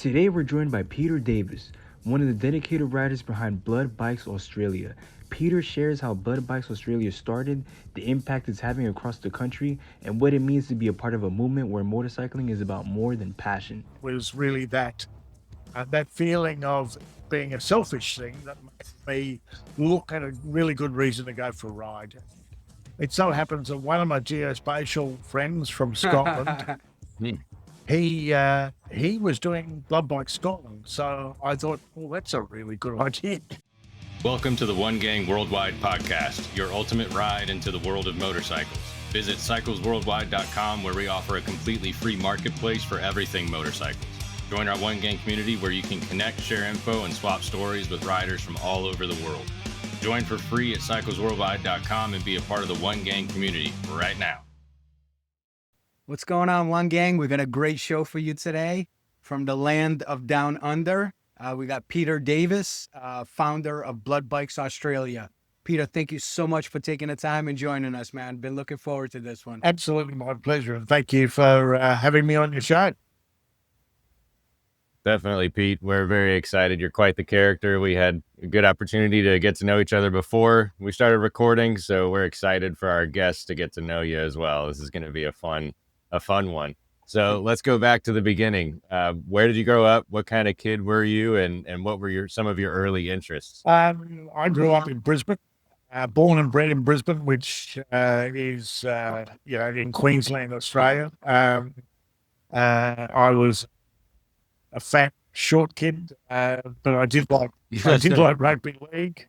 Today we're joined by Peter Davis, one of the dedicated riders behind Blood Bikes Australia. Peter shares how Blood Bikes Australia started, the impact it's having across the country, and what it means to be a part of a movement where motorcycling is about more than passion. Was really that feeling of being a selfish thing that made me look at a really good reason to go for a ride. It so happens that one of my geospatial friends from Scotland, he was doing Blood Bike Scotland, so I thought, well, that's a really good idea. Welcome to the One Gang Worldwide podcast, your ultimate ride into the world of motorcycles. Visit cyclesworldwide.com, where we offer a completely free marketplace for everything motorcycles. Join our One Gang community where you can connect, share info, and swap stories with riders from all over the world. Join for free at cyclesworldwide.com and be a part of the One Gang community right now. What's going on, One Gang? We've got a great show for you today from the land of Down Under. We got Peter Davis, founder of Blood Bikes Australia. Peter, thank you so much for taking the time and joining us, man. Been looking forward to this one. Absolutely my pleasure, and thank you for having me on your show. Definitely, Pete. We're very excited. You're quite the character. We had a good opportunity to get to know each other before we started recording, so we're excited for our guests to get to know you as well. This is going to be a fun one. So let's go back to the beginning. Where did you grow up? What kind of kid were you, and what were some of your early interests? I grew up in Brisbane, born and bred in Brisbane, which is in Queensland, Australia. I was a fat, short kid, but I did like rugby league,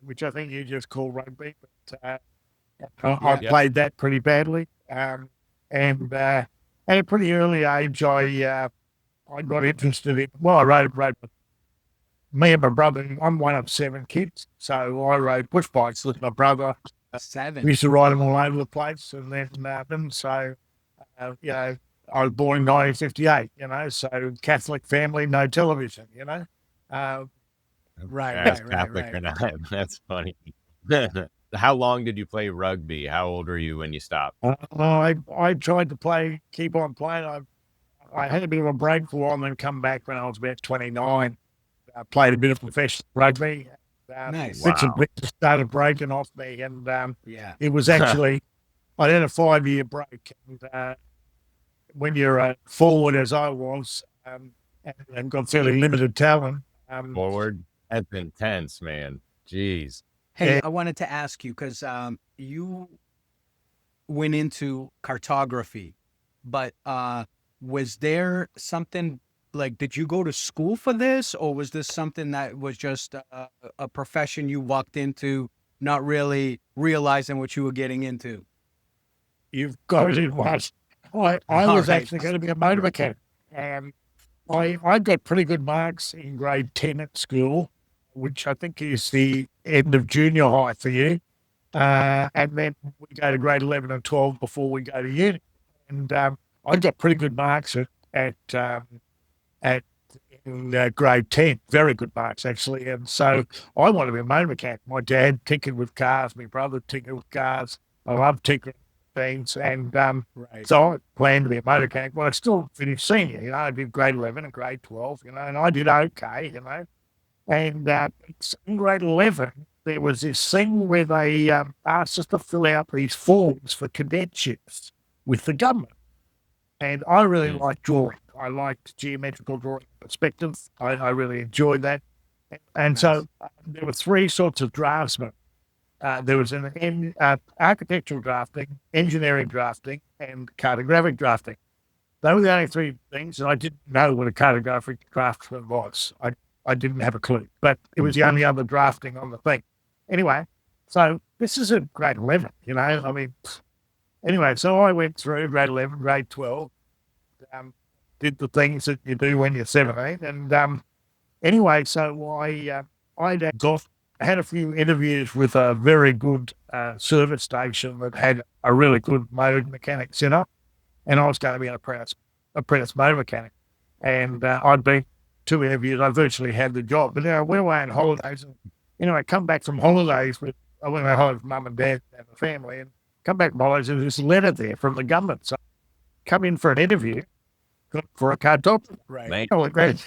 which I think you just call rugby. But I played that pretty badly, and at a pretty early age, I got interested in. Well, I rode. Me and my brother. I'm one of 7 kids, so I rode push bikes with my brother. 7. We used to ride them all over the place, and then so I was born in 1958, so Catholic family, no television, Right. Catholic or not. That's funny. How long did you play rugby? How old were you when you stopped? I tried to keep on playing. I had a bit of a break for a while and then come back when I was about 29. I played a bit of professional rugby. Nice. Bits and bits started breaking off me, and it was actually, I had a 5-year break. And, when you're a forward, as I was, and got fairly limited talent. Forward? That's intense, man. Jeez. Hey, I wanted to ask you, because you went into cartography, but was there something, like, did you go to school for this, or was this something that was just a profession you walked into, not really realizing what you were getting into? You've got it once. I was actually going to be a motor mechanic, and I got pretty good marks in grade 10 at school, which I think is the end of junior high for you. And then we go to grade 11 and 12 before we go to uni. And I got pretty good marks at grade 10, very good marks actually. And so I wanted to be a motor mechanic. My dad tinkered with cars, my brother tinkered with cars. I love tinkering things, and so I planned to be a motor mechanic. Well, I still finished senior, I did grade 11 and grade 12, and I did okay, and in grade 11 there was this thing where they asked us to fill out these forms for cadetships with the government, and I really liked drawing. I liked geometrical drawing perspective. I really enjoyed that, and so there were 3 sorts of draftsmen. There was an architectural drafting, engineering drafting, and cartographic drafting. They were the only 3 things, and I didn't know what a cartographic draftsman was. I didn't have a clue, but it was the only other drafting on the thing. Anyway, so this is a grade 11, anyway, so I went through grade 11, grade 12, did the things that you do when you're 17, and anyway, so I had a few interviews with a very good service station that had a really good motor mechanic set up, and I was going to be an apprentice motor mechanic. And I'd been 2 interviews. I virtually had the job. But I went away on holidays, and I come back from holidays I went on holidays with mum and dad and the family, and come back from holidays, and there's this letter there from the government. So come in for an interview, for a cartographer. Right. Man. Oh, great.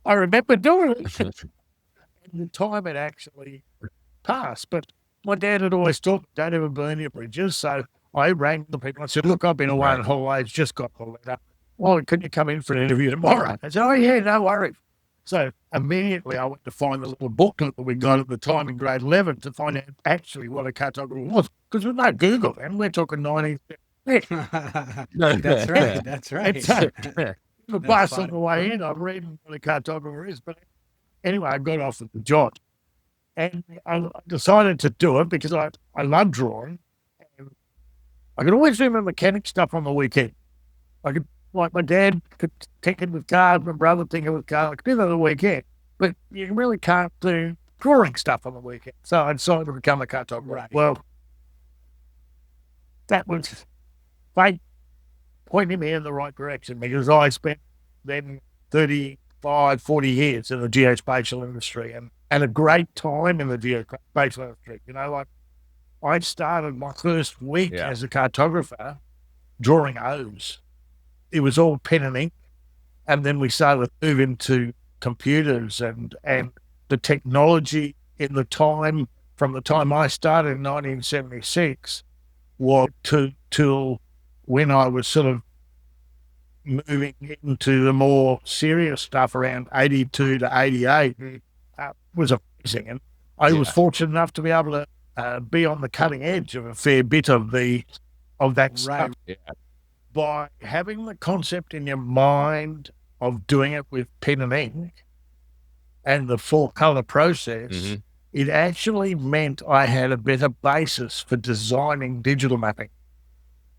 I remember doing it. And the time had actually passed, but my dad had always told me, don't ever burn your bridges. So I rang the people. I said, look, I've been away on holidays, just got the letter. Well, can you come in for an interview tomorrow? I said, oh, yeah, no worries. So immediately I went to find the little booklet that we got at the time in grade 11 to find out actually what a cartographer was. Because there's no Google, and we're talking 1970. That's right. That's right. And so, the bus on funny. the way in, I'm reading what a cartographer is. But anyway, I got off at the job. And I decided to do it because I love drawing. And I could always do my mechanic stuff on the weekend. I could, like my dad could tinker with cars, my brother tinker with cars. I could do that on the weekend. But you really can't do drawing stuff on the weekend. So I decided to become a cartographer. Right. Well, that was fate pointing me in the right direction because I spent then 35, 40 years in the geospatial industry and a great time in the geospatial industry. You know, like I started my first week as a cartographer drawing O's. It was all pen and ink. And then we started to move into computers and the technology in the time, from the time I started in 1976 was till when I was sort of moving into the more serious stuff around 82 to 88 was amazing. And I was fortunate enough to be able to be on the cutting edge of a fair bit of that stuff. Yeah. By having the concept in your mind of doing it with pen and ink and the full color process, it actually meant I had a better basis for designing digital mapping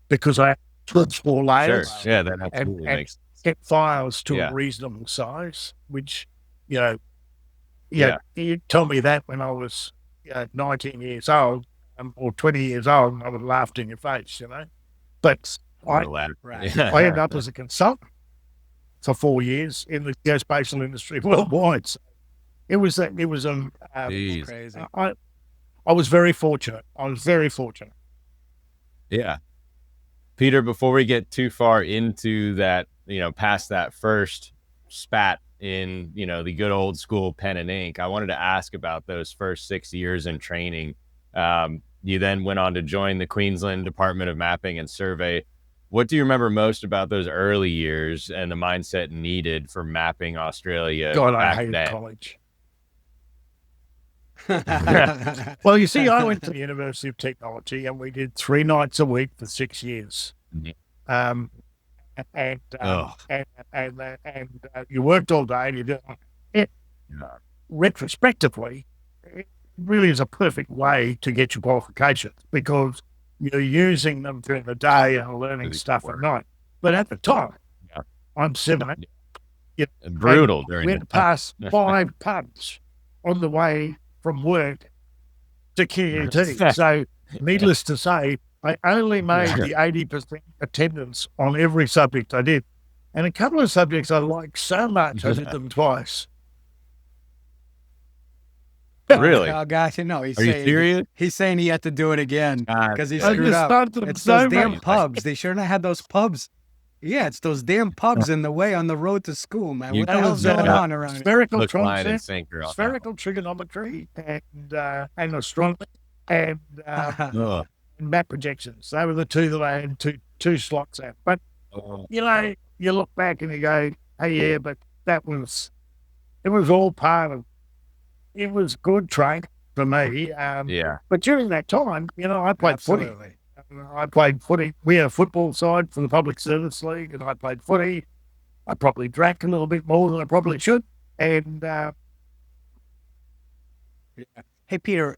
because I put 4 layers. Sure. Yeah, that absolutely and makes sense. get files to a reasonable size, which, you told me that when I was 19 years old or 20 years old, and I would have laughed in your face, you know. But I ended up as a consultant for 4 years in the geospatial industry worldwide. So it was Crazy. I was very fortunate. Yeah. Peter, before we get too far into that, past that first spat in, the good old school pen and ink, I wanted to ask about those first 6 years in training. You then went on to join the Queensland Department of Mapping and Survey. What do you remember most about those early years and the mindset needed for mapping Australia? God, I back hated then? college. Well, you see, I went to the University of Technology and we did 3 nights a week for 6 years. And you worked all day and you did it. Retrospectively, it really is a perfect way to get your qualifications because you're using them during the day and learning stuff at night. But at the time, I'm 7. Brutal during we went past 5 pubs on the way from work to QUT. So, needless to say, I only made the 80% attendance on every subject I did. And a couple of subjects I liked so much, I did them twice. Really? Oh, gosh, no. He's Are you saying, serious? He's saying he had to do it again because he I screwed just up. started them It's so those damn much. pubs. They shouldn't have had those pubs. Yeah, it's those damn pubs in the way on the road to school, man. What the hell's going on around here? Spherical Hook, line, and concept, sinker. spherical trigonometry, and astronomy, and Ugh. map projections. They were the 2 that I had two slots at. But, you look back and you go, hey, but it was all part of, it was good training for me. But during that time, I played footy. Absolutely. I played footy. We had a football side for the Public Service League, and I played footy. I probably drank a little bit more than I probably should. And Hey, Peter,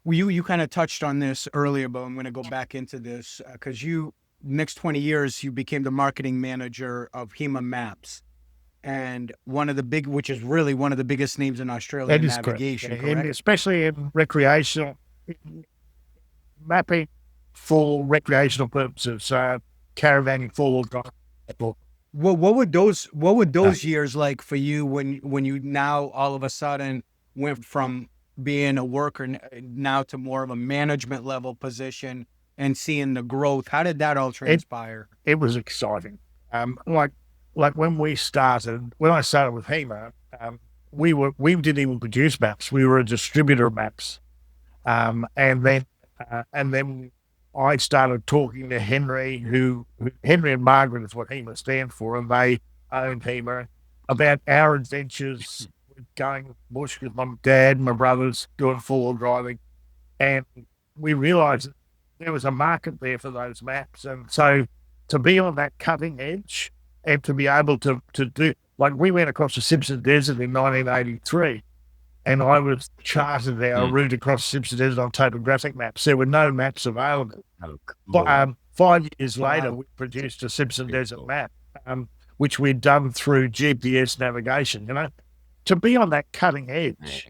you kind of touched on this earlier, but I'm going to go back into this because next 20 years, you became the marketing manager of Hema Maps. And which is really one of the biggest names in Australian navigation, correct? And especially in recreational mapping for recreational purposes, caravanning, 4-wheel drive. Well, what would those years like for you when you now all of a sudden went from being a worker now to more of a management level position and seeing the growth? How did that all transpire? It was exciting. Like when I started with Hema, we didn't even produce maps. We were a distributor of maps. And then I started talking to Henry, Henry and Margaret is what Hema stands for, and they own Hema, about our adventures with going bush with my dad and my brothers doing four-wheel driving. And we realized that there was a market there for those maps. And so to be on that cutting edge and to be able to do, like we went across the Simpson Desert in 1983, and I was charted our route across Simpson Desert on topographic maps. There were no maps available. Oh, cool. But 5 years later, we produced a Simpson Desert map, which we'd done through GPS navigation. To be on that cutting edge,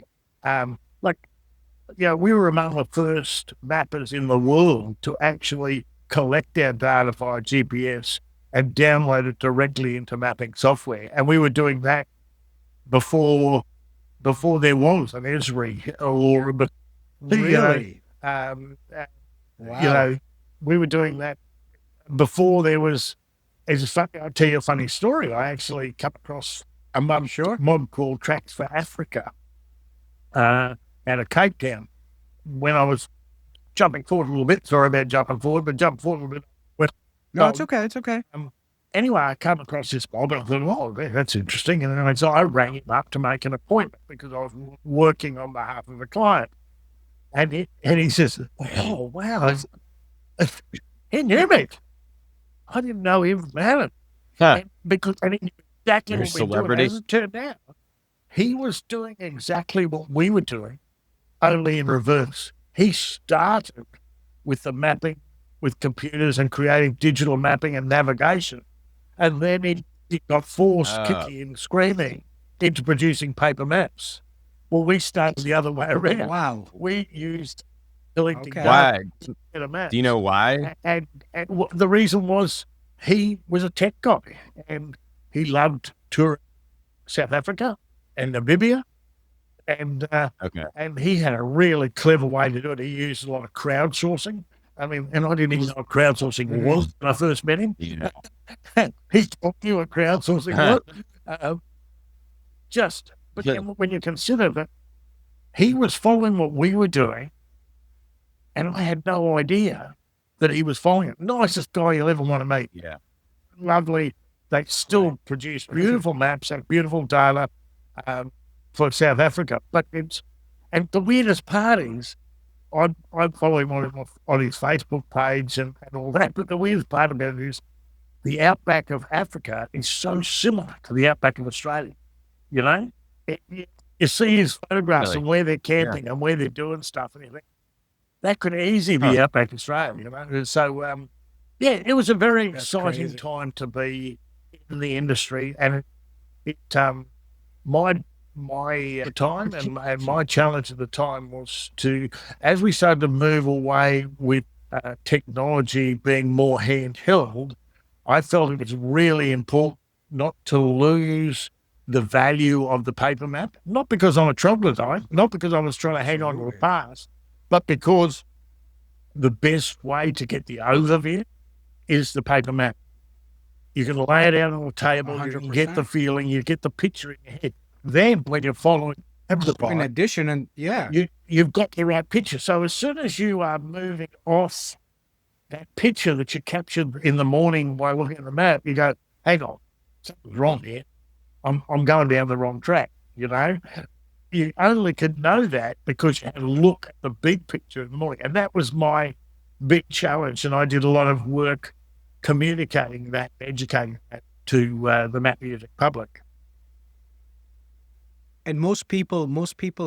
we were among the first mappers in the world to actually collect our data via GPS and download it directly into mapping software. And we were doing that before there was an Esri or Really? Wow. We were doing that before there was. I'll tell you a funny story. I actually come across a mob called Tracks for Africa out of Cape Town when I was jumping forward a little bit. Sorry about jumping forward, but jump forward a little bit. No, it's okay. It's okay. Anyway, I come across this mob and I thought, oh, that's interesting. And so I rang him up to make an appointment because I was working on behalf of a client. And he says, oh, wow. He knew me. I didn't know him from Adam. Huh. Because he knew exactly You're a what we were celebrity. doing. As it turned out, he was doing exactly what we were doing, only in reverse. He started with the mapping with computers and creating digital mapping and navigation. And then he got forced kicking and screaming into producing paper maps. Well, we started the other way around. Wow. We used collecting Why? data to get a map. Do you know why? And the reason was he was a tech guy and he loved touring South Africa and Namibia. And and he had a really clever way to do it. He used a lot of crowdsourcing. I mean, and I didn't even know what crowdsourcing was when I first met him. Yeah. He taught me what crowdsourcing was. But then when you consider that he was following what we were doing, and I had no idea that he was following it. Nicest guy you'll ever want to meet. Yeah. Lovely. They still produce beautiful maps and beautiful data for South Africa. And the weirdest part is, I follow him on his Facebook page and all that, but the weirdest part about it is the outback of Africa is so similar to the outback of Australia. You see his photographs and where they're camping and where they're doing stuff and everything. That could easily be outback Australia, So, it was a very exciting time to be in the industry, and my time and my challenge at the time was to, as we started to move away with technology being more handheld, I felt it was really important not to lose the value of the paper map, not because I'm a troglodyte, not because I was trying to hang on to the past, but because the best way to get the overview is the paper map. You can lay it out on the table, 100%. You can get the feeling, you get the picture in your head. Then when you're following in addition, you've got the right picture. So as soon as you are moving off that picture that you captured in the morning by looking at the map, you go, hang on, something's wrong here. I'm going down the wrong track, You only could know that because you had to look at the big picture in the morning. And that was my big challenge. And I did a lot of work communicating that, educating that to the map using public. And most people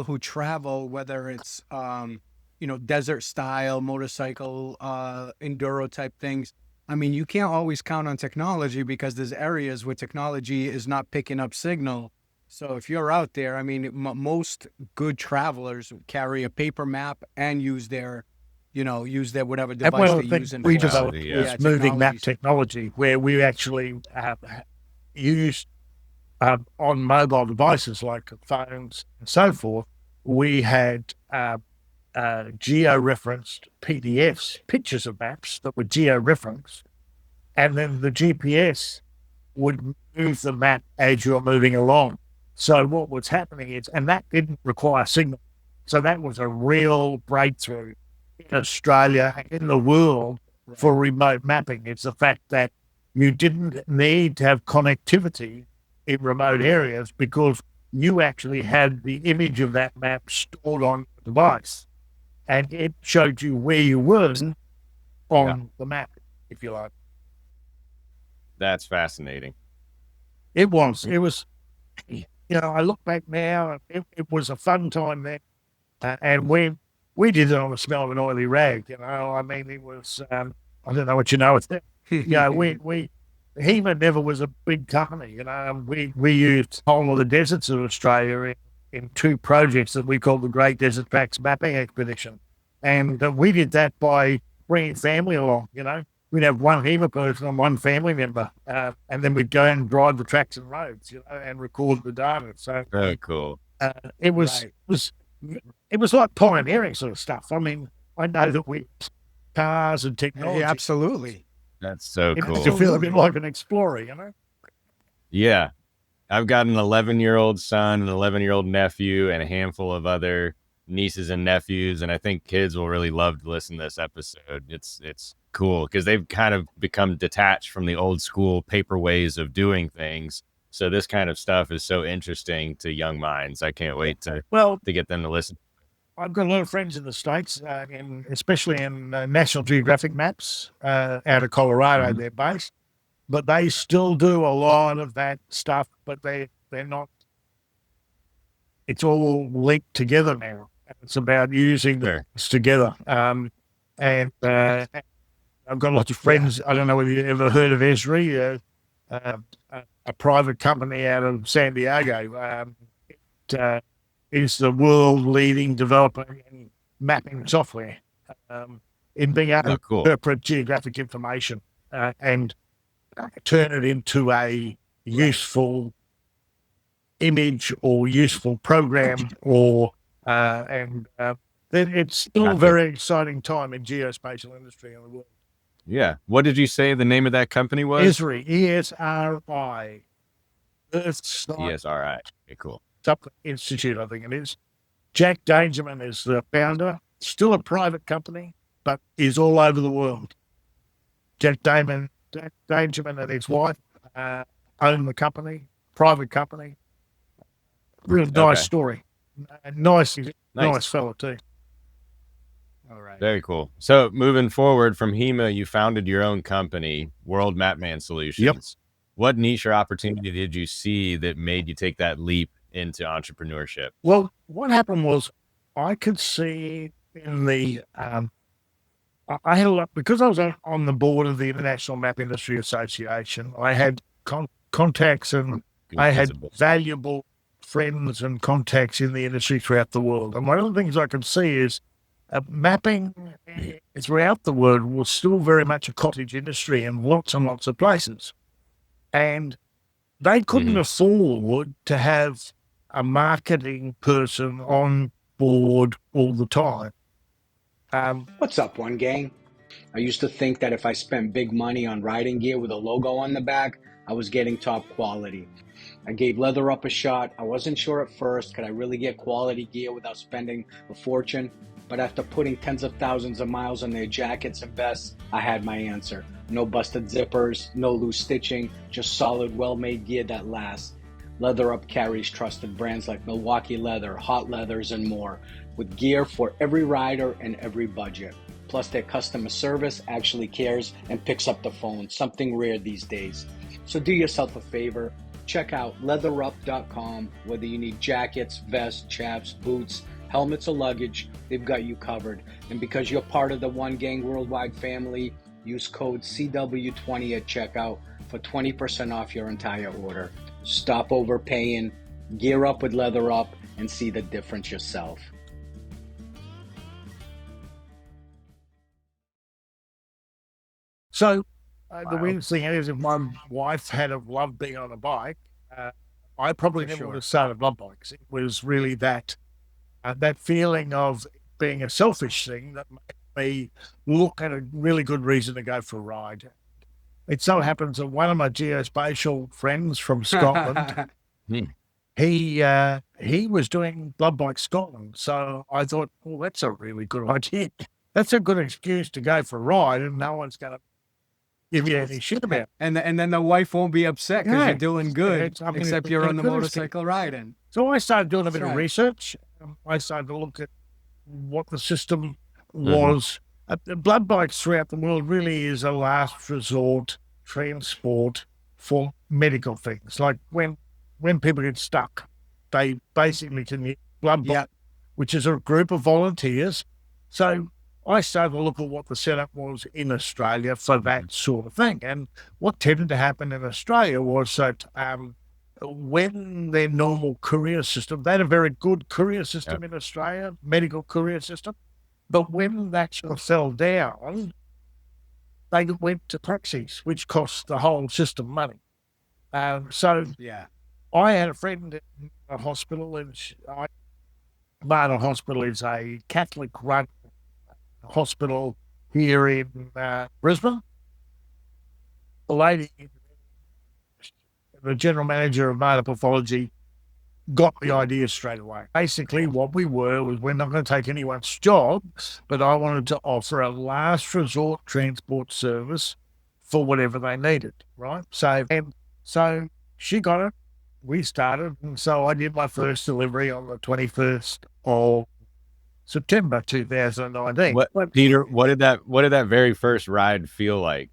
who travel, whether it's desert style, motorcycle, enduro type things, I mean, you can't always count on technology because there's areas where technology is not picking up signal. So if you're out there, I mean, most good travelers carry a paper map and use their whatever device they use. We developed moving map technology where we actually used on mobile devices like phones and so forth. We had geo-referenced PDFs, pictures of maps that were geo-referenced, and then the GPS would move the map as you're moving along. So what was happening is, and that didn't require signal. So that was a real breakthrough in Australia and in the world for remote mapping. It's the fact that you didn't need to have connectivity in remote areas because you actually had the image of that map stored on the device, and it showed you where you were on the map, if you like. That's fascinating. It was, I look back now, it was a fun time then. And we did it on the smell of an oily rag, I mean, it was, I don't know what you know. Hema never was a big company, we used whole of the deserts of Australia in two projects that we called the Great Desert Tracks Mapping Expedition. And we did that by bringing family along, We'd have one Hema person and one family member, and then we'd go and drive the tracks and roads, and record the data. So Very cool. it was like pioneering sort of stuff. I mean, I know that we cars and technology. Yeah, absolutely. That's so It cool. makes you feel a bit like an explorer, Yeah. I've got an 11-year-old son, an 11-year-old nephew, and a handful of other nieces and nephews. And I think kids will really love to listen to this episode. It's cool because they've kind of become detached from the old school paper ways of doing things. So this kind of stuff is so interesting to young minds. I can't wait to get them to listen. I've got a lot of friends in the States, especially in National Geographic maps out of Colorado, they're based. But they still do a lot of that stuff, but they're not. It's all linked together now. It's about using this together. And I've got lots of friends. I don't know whether you've ever heard of Esri, a private company out of San Diego. It is the world-leading developer in mapping software, in being able to interpret geographic information and turn it into a useful image or useful program, then it's still a very exciting time in geospatial industry in the world. Yeah. What did you say the name of that company was? Esri, ESRI. ESRI. Okay, cool. Something Institute, I think it is. Jack Dangerman is the founder. Still a private company, but is all over the world. Jack Dangerman and his wife own the company, private company. Really nice story. Nice fellow too. All right. Very cool. So moving forward from Hema, you founded your own company, World Mapman Solutions. Yep. What niche or opportunity did you see that made you take that leap into entrepreneurship? Well, what happened was I could see in the I had a lot, because I was on the board of the International Map Industry Association. I had contacts and I had valuable friends and contacts in the industry throughout the world. And one of the things I could see is mapping throughout the world was still very much a cottage industry in lots and lots of places. And they couldn't afford to have a marketing person on board all the time. What's up, One Gang? I used to think that if I spent big money on riding gear with a logo on the back, I was getting top quality. I gave Leather Up a shot. I wasn't sure at first, could I really get quality gear without spending a fortune? But after putting tens of thousands of miles on their jackets and vests, I had my answer. No busted zippers, no loose stitching, just solid, well-made gear that lasts. Leather Up carries trusted brands like Milwaukee Leather, Hot Leathers, and more, with gear for every rider and every budget. Plus, their customer service actually cares and picks up the phone, something rare these days. So do yourself a favor, check out leatherup.com. Whether you need jackets, vests, chaps, boots, helmets, or luggage, they've got you covered. And because you're part of the One Gang Worldwide family, use code CW20 at checkout for 20% off your entire order. Stop overpaying, gear up with Leather Up, and see the difference yourself. So the weird thing is, if my wife had have loved being on a bike, I probably never would have started love bikes. It was really that feeling of being a selfish thing that made me look at a really good reason to go for a ride. it so happens that one of my geospatial friends from Scotland, he was doing Blood Bike Scotland. So I thought, well, that's a really good idea. That's a good excuse to go for a ride, and no one's going to give you any shit about it. And then the wife won't be upset because you're doing good, I mean, except it's you're on the good motorcycle riding. So I started doing a bit That's of right. research. I started to look at what the system was. Blood bikes throughout the world really is a last resort transport for medical things. Like when people get stuck, they basically can use blood bike, which is a group of volunteers. So I started to look at what the setup was in Australia for that sort of thing. And what tended to happen in Australia was that when their normal courier system, they had a very good courier system in Australia, medical courier system. But when that sort of fell down, they went to taxis, which cost the whole system money. So I had a friend in a hospital, and Barnard Hospital is a Catholic-run hospital here in Brisbane. The lady, the general manager of motor pathology, got the idea straight away. Basically, what we were was, we're not going to take anyone's job, but I wanted to offer a last resort transport service for whatever they needed, right? So she got it. We started, and so I did my first delivery on the 21st of September 2019. Peter, what did that very first ride feel like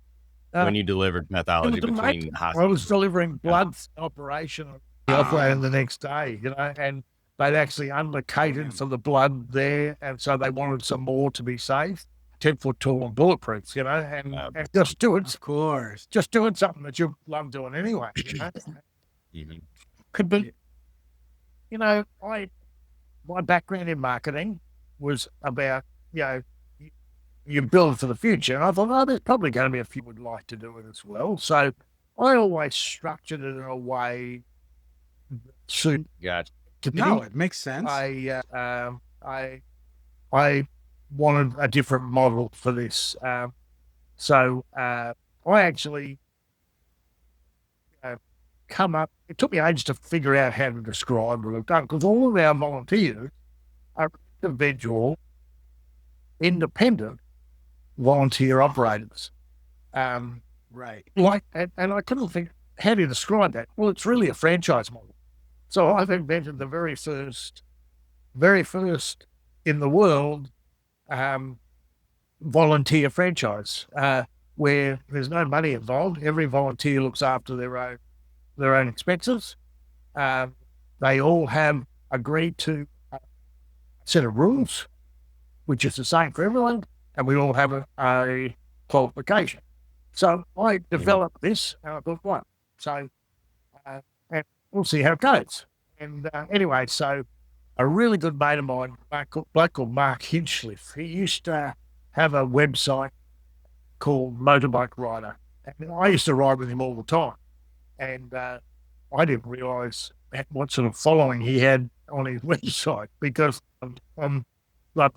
when you delivered pathology between hospitals? I was delivering blood operation. Operated the next day, and they'd actually undercated for the blood there, and so they wanted some more to be safe, 10-foot tall and bulletproof, and just doing, of course, just doing something that you love doing anyway. Could be, my background in marketing was about, you build for the future, and I thought, there's probably going to be a few would like to do it as well. So I always structured it in a way. Gotcha. No, it makes sense. I wanted a different model for this, so I actually come up. It took me ages to figure out how to describe what I've done, because all of our volunteers are individual, independent volunteer operators. Right. And I couldn't think, how do you describe that? Well, it's really a franchise model. So I've invented the very first in the world volunteer franchise, where there's no money involved. Every volunteer looks after their own expenses. They all have agreed to a set of rules, which is the same for everyone, and we all have a qualification. So I developed this, and I thought, what? So and we'll see how it goes. And anyway, so a really good mate of mine, a bloke called Mark Hinchcliffe, he used to have a website called Motorbike Rider. And I used to ride with him all the time. And I didn't realise what sort of following he had on his website, because on Blood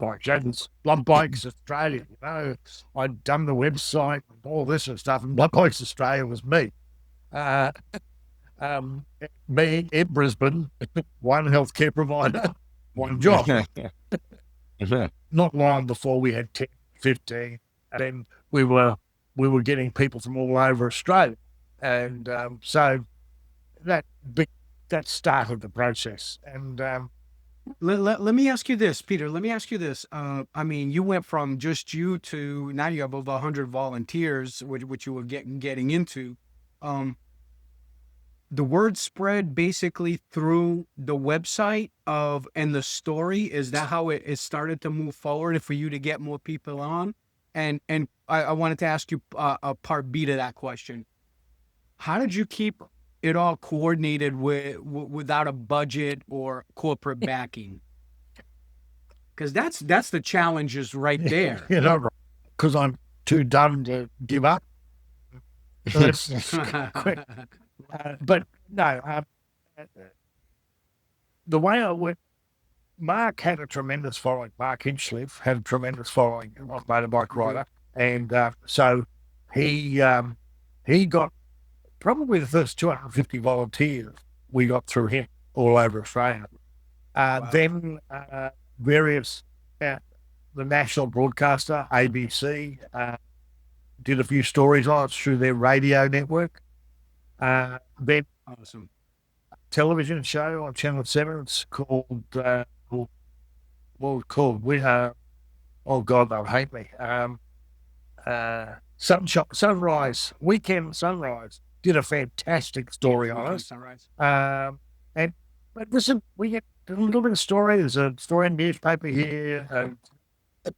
Bikes Australia, I'd done the website and all this and stuff, and Blood Bikes Australia was me. Me in Brisbane, one healthcare provider, one job. Not long before we had 10, 15, and then we were getting people from all over Australia, and so that started the process. And let me ask you this, Peter. Let me ask you this. I mean, you went from just you to now you have over 100 volunteers, which you were getting into. The word spread basically through the website and the story. Is that how it started to move forward for you to get more people on? And I wanted to ask you a part B to that question. How did you keep it all coordinated without a budget or corporate backing? Because that's the challenges right there. Because I'm too dumb to give up. But no, the way I went, Mark had a tremendous following. Mark Hinchcliffe had a tremendous following on Motorbike Rider. And so he he got probably the first 250 volunteers we got through him all over Australia. Then various, the national broadcaster, ABC, did a few stories on it through their radio network. Then Awesome. television show on Channel 7, it's called, what was it called? Oh God, they'll hate me. Sunrise, Weekend Sunrise, did a fantastic story on us. Sunrise. But listen, we get a little bit of story. There's a story in the newspaper here.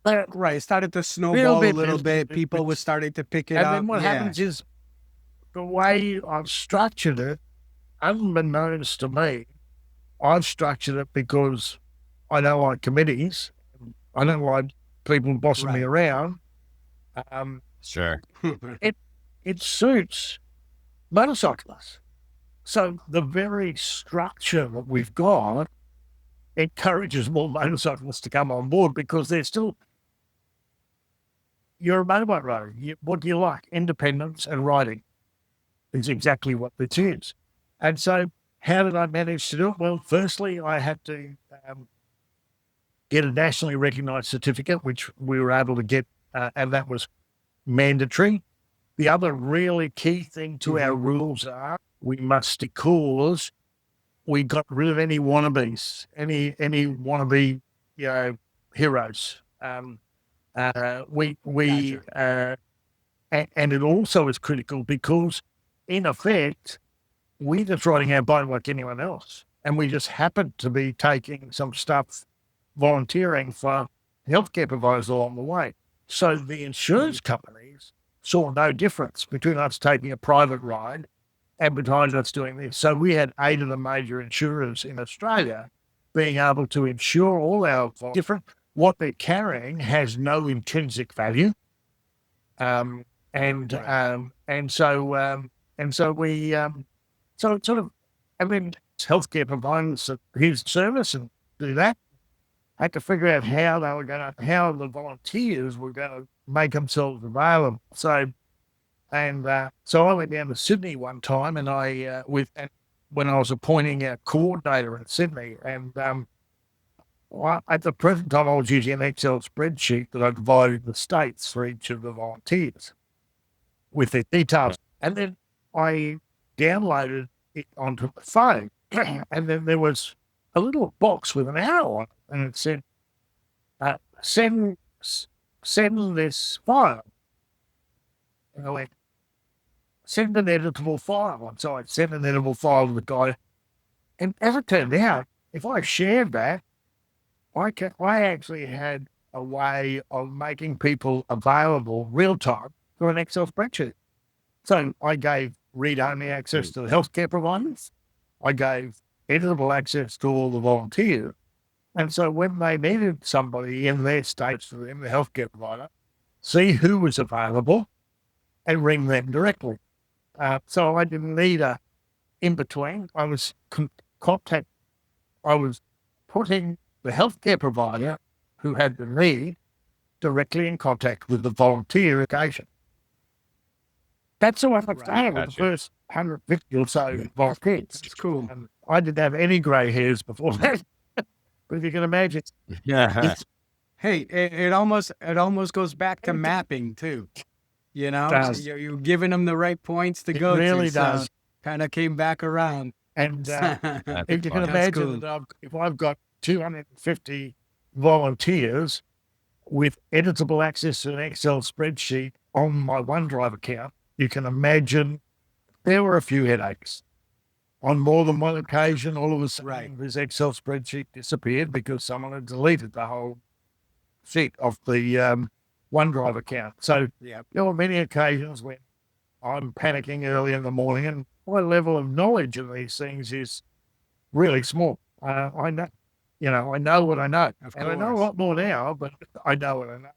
Right. It started to snowball a little bit. bit, People were starting to pick it and up. then what happens is the way I've structured it, unbeknownst to me, I've structured it because I don't like committees. I don't like people bossing me around. Sure. It suits motorcyclists. So the very structure that we've got encourages more motorcyclists to come on board because they're still, you're a motorbike rider. What do you like? Independence and riding is exactly what this is. And so how did I manage to do it? Well, firstly, I had to get a nationally recognised certificate, which we were able to get, and that was mandatory. The other really key thing to our rules are we must stick coolers. We got rid of any wannabes, any wannabe, heroes. And it also is critical because, in effect, we're just riding our bike like anyone else, and we just happened to be taking some stuff, volunteering for healthcare providers along the way. So the insurance companies saw no difference between us taking a private ride and between us doing this. So we had 8 of the major insurers in Australia being able to insure all our different. What they're carrying has no intrinsic value, and so we so it sort of, I mean, healthcare providers his service and do that. I had to figure out how the volunteers were going to make themselves available. So I went down to Sydney one time, and when I was appointing a coordinator in Sydney, and at the present time I was using an Excel spreadsheet that I divided the states for each of the volunteers with their details, and then I downloaded it onto the phone, and then there was a little box with an arrow on it, and it said, send this file. And I went, send an editable file. And so I sent an editable file to the guy. And as it turned out, if I shared that, I actually had a way of making people available real time through an Excel spreadsheet. So I gave read-only access to the healthcare providers. I gave editable access to all the volunteers. And so when they needed somebody in their states for them, the healthcare provider, see who was available and ring them directly. So I didn't need a in-between. I was I was putting the healthcare provider who had the need directly in contact with the volunteer occasion. That's how I started with the first 150 or so volunteers. That's cool. I didn't have any grey hairs before that. But if you can imagine. Yeah. Hey, it almost goes back to mapping too. You know, does. You're giving them the right points to It go really to. does. So kind of came back around. And That's if you can fun. imagine cool. that if I've got 250 volunteers with editable access to an Excel spreadsheet on my OneDrive account, you can imagine there were a few headaches. On more than one occasion, all of a sudden, this Excel spreadsheet disappeared because someone had deleted the whole sheet off the OneDrive account. So there were many occasions when I'm panicking early in the morning, and my level of knowledge of these things is really small. I know what I know. And I know a lot more now, but I know what I know.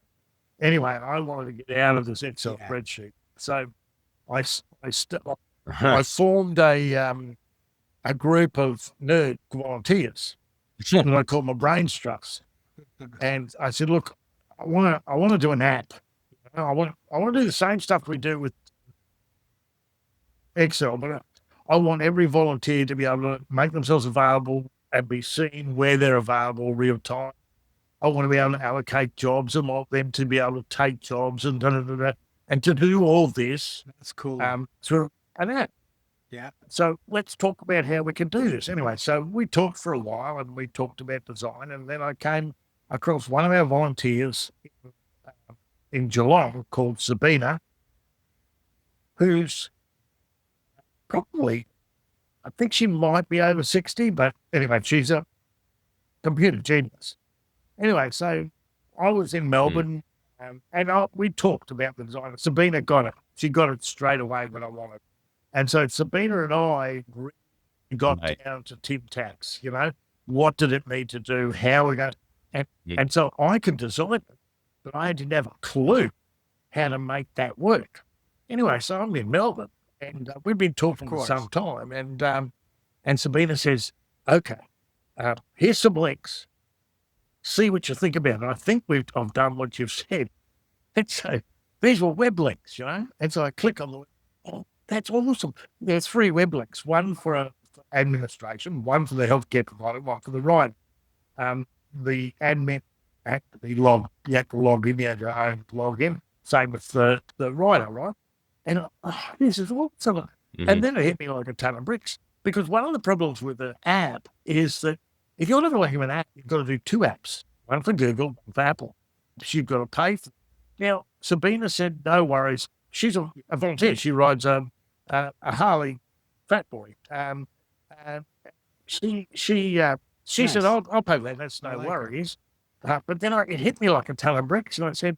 Anyway, I wanted to get out of this Excel spreadsheet. So I formed a group of nerd volunteers that I call my brain struts. And I said, look, I want to do an app. I want to do the same stuff we do with Excel, but I want every volunteer to be able to make themselves available and be seen where they're available real time. I want to be able to allocate jobs and want them to be able to take jobs and and to do all this That's cool. through an app. Yeah. So let's talk about how we can do this. Anyway, so we talked for a while and we talked about design, and then I came across one of our volunteers in Geelong called Sabina, who's probably, I think she might be over 60, but anyway, she's a computer genius. Anyway, so I was in Melbourne and we talked about the design. Sabina got it. She got it straight away when I wanted. And so Sabina and I really got Right. down to Tim Tax, what did it need to do? How we going to, and so I could design it, but I didn't have a clue how to make that work. Anyway, so I'm in Melbourne and we've been talking for some time, and Sabina says, okay, here's some links. See what you think about it. I think I've done what you've said. And so these were web links, and so I click on the, oh, that's awesome. There's 3 web links, one for administration, one for the healthcare provider, one for the rider. The admin, you have to log in, you have your own login, same with the rider, right? And this is awesome. And then it hit me like a ton of bricks, because one of the problems with the app is that if you're never working with an app, you've got to do 2 apps, one for Google, one for Apple. So you've got to pay for them. Now, Sabina said, no worries. She's a volunteer. She rides a Harley Fat Boy. She said, I'll pay that. That's no worries. But then it hit me like a ton of bricks, and I said,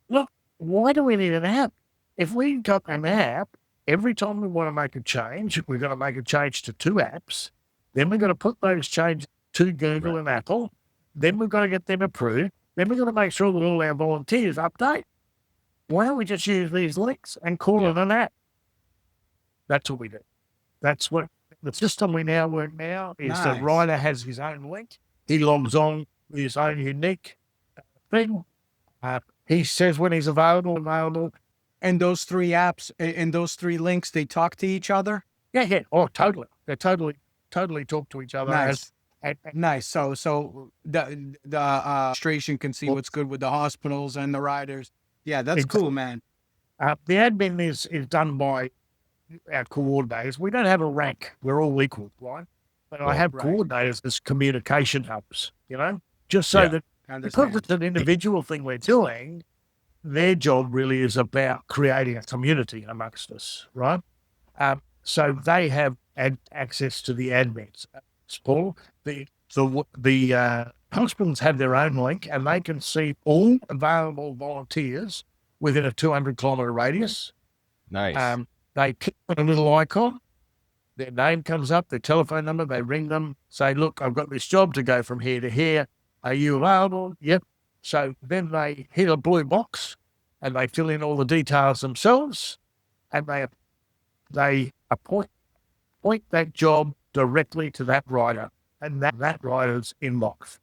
look, why do we need an app? If we got an app, every time we want to make a change, we're going to make a change to 2 apps. Then we've got to put those changes to Google and Apple. Then we've got to get them approved. Then we've got to make sure that all our volunteers update. Why don't we just use these links and call it an app? That's what we do. That's what the system we now work now is. The rider has his own link. He logs on with his own unique thing. He says when he's available. And those 3 apps and those 3 links, they talk to each other? Yeah. Oh, totally. They totally talk to each other. Nice. Nice. So the administration can see what's good with the hospitals and the riders. Yeah, that's cool, man. The admin is done by our coordinators. We don't have a rank. We're all equal, right? But I have coordinators as communication hubs, just so that because it's an individual thing we're doing, their job really is about creating a community amongst us, right? So they have access to the admins. Paul, the hospitals have their own link, and they can see all available volunteers within a 200-kilometre radius. Nice. They click on a little icon, their name comes up, their telephone number, they ring them, say, look, I've got this job to go from here to here. Are you available? Yep. So then they hit a blue box and they fill in all the details themselves, and they appoint that job directly to that rider and that rider's inbox.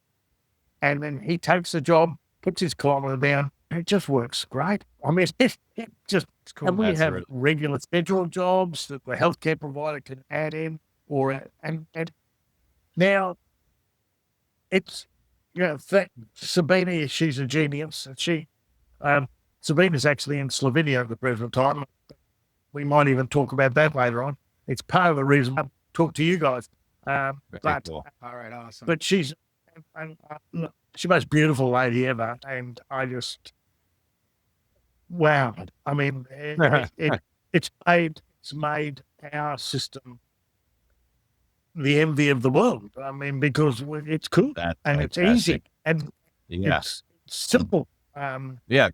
And then he takes the job, puts his kilometre down, and it just works great. I mean, it's cool. And we have regular scheduled jobs that the healthcare provider can add in, and now it's, Sabina, she's a genius. And Sabina's actually in Slovenia at the present time. We might even talk about that later on. It's part of the reason I talk to you guys. But cool. All right, awesome. But she's the most beautiful lady ever, and I just wow. I mean, it's made our system the envy of the world. I mean, because it's cool and it's easy and it's simple.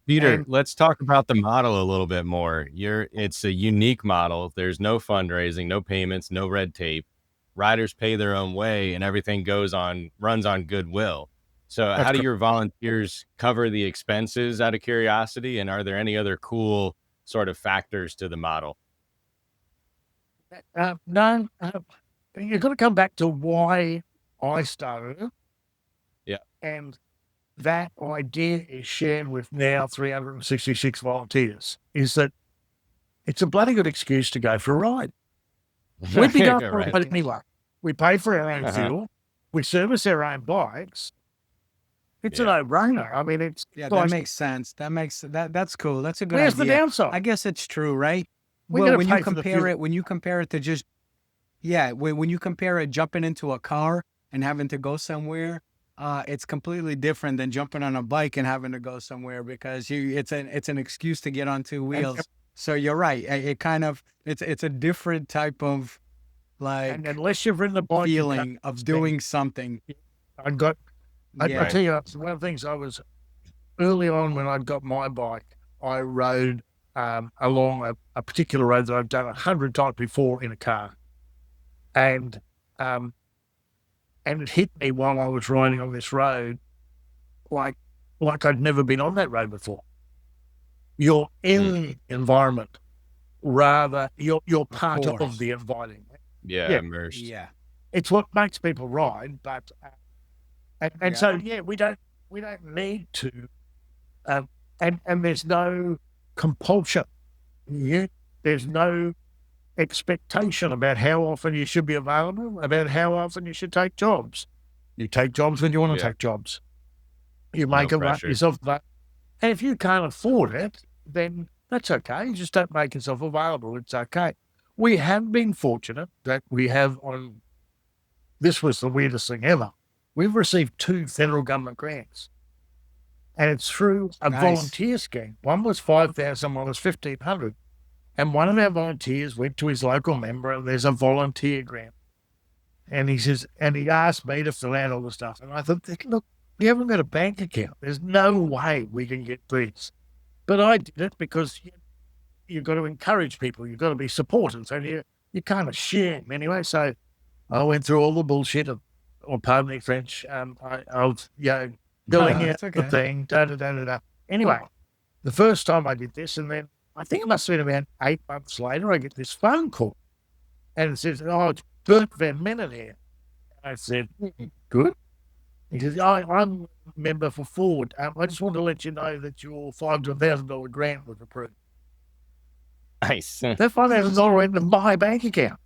Peter, let's talk about the model a little bit more. It's a unique model. There's no fundraising, no payments, no red tape. Riders pay their own way, and everything runs on goodwill. So how do your volunteers cover the expenses, out of curiosity? And are there any other cool sort of factors to the model? No, you've got to come back to why I started it. Yeah. And that idea is shared with now 366 volunteers, is that it's a bloody good excuse to go for a ride. We'd be going for a Right. ride anyway. We pay for our own Uh-huh. fuel. We service our own bikes. It's a Yeah. no-brainer. I mean, it's Yeah, like, that makes sense. That's cool. That's a good where's the idea. downside? I guess it's true, right? We Well, gotta when you pay for the fuel. compare it to just, yeah, when you compare it jumping into a car and having to go somewhere, it's completely different than jumping on a bike and having to go somewhere because it's an excuse to get on two wheels. So you're right. It kind of it's a different type of And like unless you've ridden the bike, you feeling can't of spend- doing something. I Yeah. tell you, that's one of the things I was early on when I got my bike. I rode along a particular road that I've done 100 times before in a car, and it hit me while I was riding on this road, like I'd never been on that road before. You're in the environment, rather you're part course. of the environment. Yeah, Yeah. immersed. Yeah. It's what makes people ride, but and Yeah. so we don't need to, and there's no compulsion. Yeah, there's no expectation about how often you should be available, about how often you should take jobs. You take jobs when you want to Yeah. take jobs. You make No a run pressure. yourself that, and if you can't afford it, then that's okay. You just don't make yourself available. It's okay. We have been fortunate that we have on. This was the weirdest thing ever. We've received 2 federal government grants, and it's through a Nice. volunteer scheme. One was 5,000, one was 1,500, and one of our volunteers went to his local member, and there's a volunteer grant. And he says, and he asked me to fill out all the stuff, and I thought, look, we haven't got a bank account. There's no way we can get this, but I did it because you've got to encourage people. You've got to be supporters, and you kind of share them anyway. So I went through all the bullshit of, or pardon me, French. I was, filling out That's the okay. thing, da. Anyway, the first time I did this, and then I think it must have been about 8 months later, I get this phone call, and it says, "Oh, it's Bert Van Menen here." And I said, "Good." He says, "I'm a member for Ford. I just want to let you know that your $500,000 grant was approved." Nice. That $5,000 went into my bank account.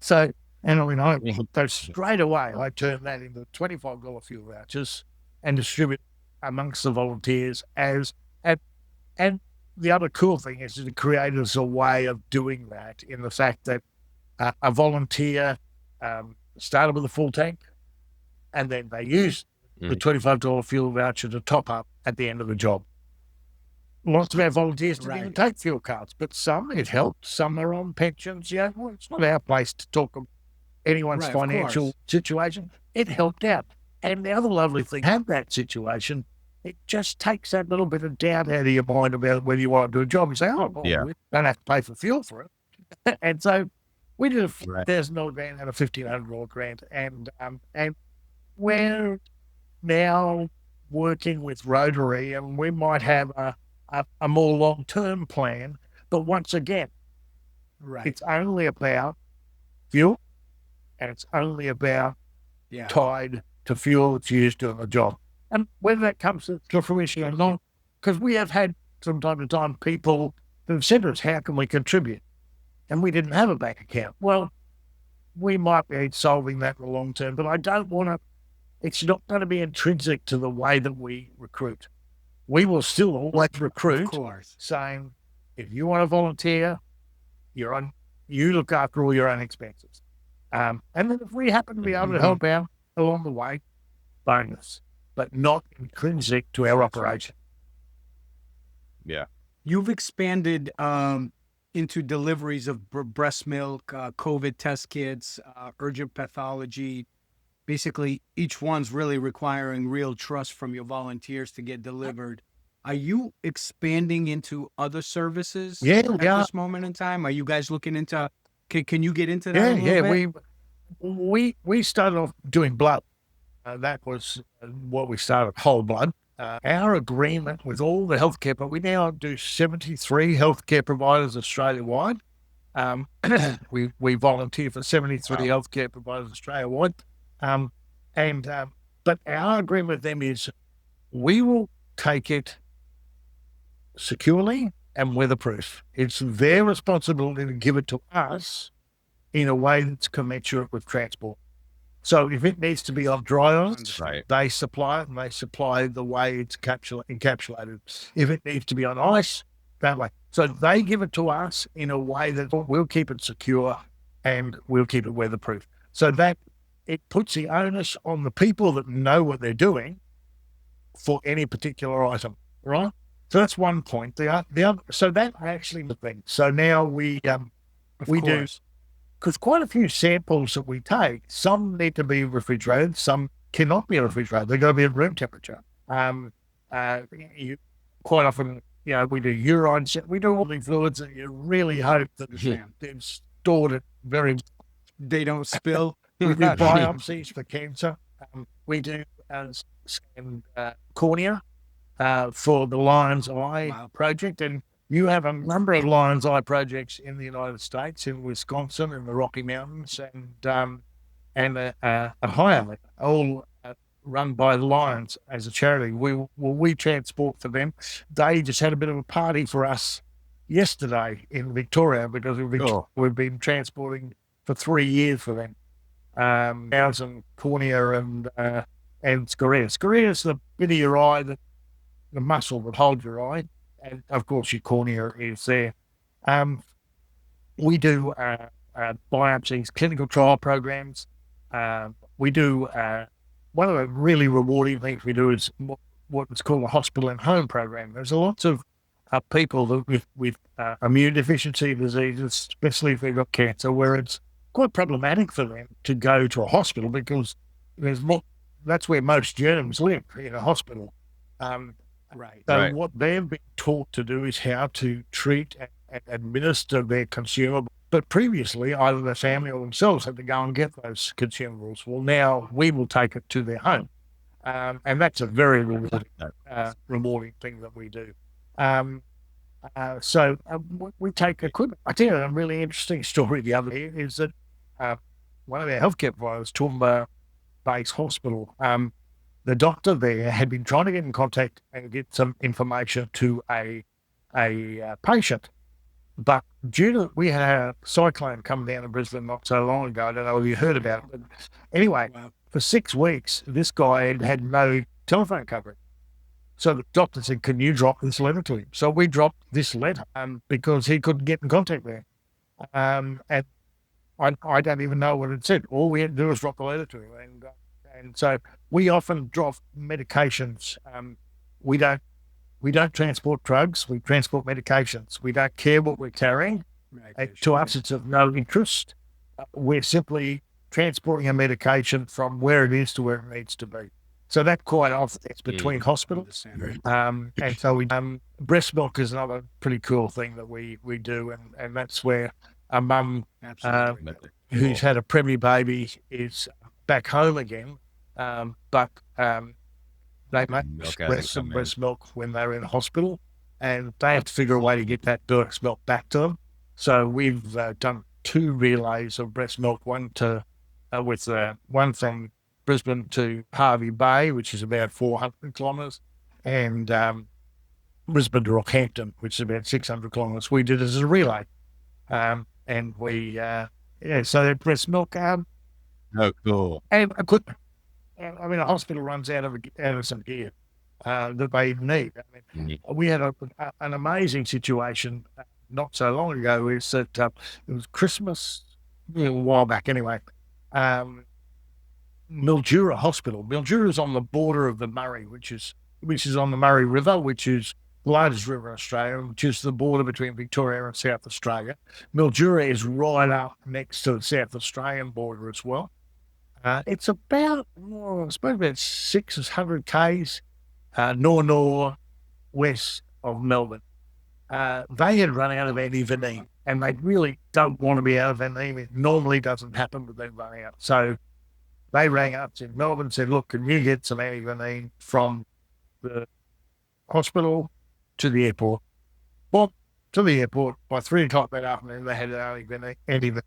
So, and I mean, so straight away, I turned that into $25 fuel vouchers and distribute amongst the volunteers and the other cool thing is it created us a way of doing that in the fact that a volunteer started with a full tank and then they used the $25 fuel voucher to top up at the end of the job. Lots of our volunteers didn't even take fuel cards, but some it helped. Some are on pensions. Yeah, well, it's not our place to talk about anyone's Right, of financial course. situation. It helped out. And the other lovely thing, have that situation, it just takes that little bit of doubt out of your mind about whether you want to do a job. You say, oh, well, Yeah. we don't have to pay for fuel for it. And so we did a Right. $1,000 grant and a $1,500 grant. And we're now working with Rotary, and we might have a more long-term plan. But once again, Right. it's only about fuel, and it's only about Yeah. tied to fuel that's used doing the job. And whether that comes to fruition or not, because we have had from time to time people that have said to us, how can we contribute? And we didn't have a bank account. Well, we might be solving that in the long term, but I don't want to, it's not going to be intrinsic to the way that we recruit. We will still always Of recruit course. saying, if you want to volunteer, you look after all your own expenses. And then if we happen to be able to help out along the way, bonus, but not intrinsic to our operation. Yeah. You've expanded into deliveries of breast milk, COVID test kits, urgent pathology. Basically, each one's really requiring real trust from your volunteers to get delivered. Are you expanding into other services Yeah, at yeah. this moment in time? Are you guys looking into? Can you get into that? Yeah, a little bit? we started off doing blood. That was what we started, whole blood. Our agreement with all the healthcare, but we now do 73 healthcare providers Australia-wide. We volunteer for 73 healthcare providers Australia-wide. But our agreement with them is we will take it securely and weatherproof. It's their responsibility to give it to us in a way that's commensurate with transport. So if it needs to be on dry ice, Right. they supply it, and they supply the way it's encapsulated. If it needs to be on ice, that way. So they give it to us in a way that we'll keep it secure and we'll keep it weatherproof. So that it puts the onus on the people that know what they're doing for any particular item, right? So that's one point. The other, so that actually the thing. So now we do, because quite a few samples that we take, some need to be refrigerated, some cannot be refrigerated. They've got to be at room temperature. You quite often, we do urine, we do all these fluids that you really hope that they've stored it very. They don't spill. We do biopsies for cancer. We do scan cornea for the Lion's Eye project, and you have a number of Lion's Eye projects in the United States, in Wisconsin, in the Rocky Mountains, and Ohio, all run by the Lions as a charity. We transport for them. They just had a bit of a party for us yesterday in Victoria because we've been transporting for 3 years for them. Thousand cornea and scoria. Scoria is the bit of your eye, the muscle that holds your eye, and of course your cornea is there. We do biopsies, clinical trial programs. We do one of the really rewarding things we do is what's called a hospital and home program. There's lots of people that with immune deficiency diseases, especially if they've got cancer, where it's quite problematic for them to go to a hospital because that's where most germs live, in a hospital. So what they've been taught to do is how to treat and administer their consumables. But previously, either the family or themselves had to go and get those consumables. Well, now we will take it to their home. And that's a very rewarding thing that we do. So we take equipment. I tell you a really interesting story the other day is that one of our healthcare providers, Toowoomba Base Hospital, the doctor there had been trying to get in contact and get some information to a patient. But due to, we had a cyclone come down in Brisbane not so long ago. I don't know if you heard about it. But anyway, for 6 weeks, this guy had no telephone coverage. So the doctor said, "Can you drop this letter to him?" So we dropped this letter because he couldn't get in contact there. And I don't even know what it said. All we had to do was drop the letter to him. And so we often drop medications. We don't transport drugs. We transport medications. We don't care what we're carrying. To us, it's of no interest. We're simply transporting a medication from where it is to where it needs to be. So that quite often it's between hospitals. And so breast milk is another pretty cool thing that we do, and that's where a mum who's had a preemie baby is back home again, but they make some breast milk when they're in hospital, and they have to figure a way to get that breast milk back to them. So we've done 2 relays of breast milk, one from Brisbane to Hervey Bay, which is about 400 kilometres, and Brisbane to Rockhampton, which is about 600 kilometres. We did it as a relay, and we so that breast milk. Oh, cool! And equipment. I mean, a hospital runs out of some gear that they need. I mean, we had an amazing situation not so long ago. Is that it was Christmas a while back anyway. Mildura Hospital. Mildura is on the border of the Murray, which is on the Murray River, which is the largest river in Australia, which is the border between Victoria and South Australia. Mildura is right up next to the South Australian border as well. It's about, I suppose, about 600 k's north west of Melbourne. They had run out of antivenin, and they really don't want to be out of antivenin. It normally doesn't happen, but they run out. So they rang up in Melbourne and said, "Look, can you get some antivenin from the hospital to the airport?" Well, to the airport by 3 o'clock that afternoon, they had antivenin.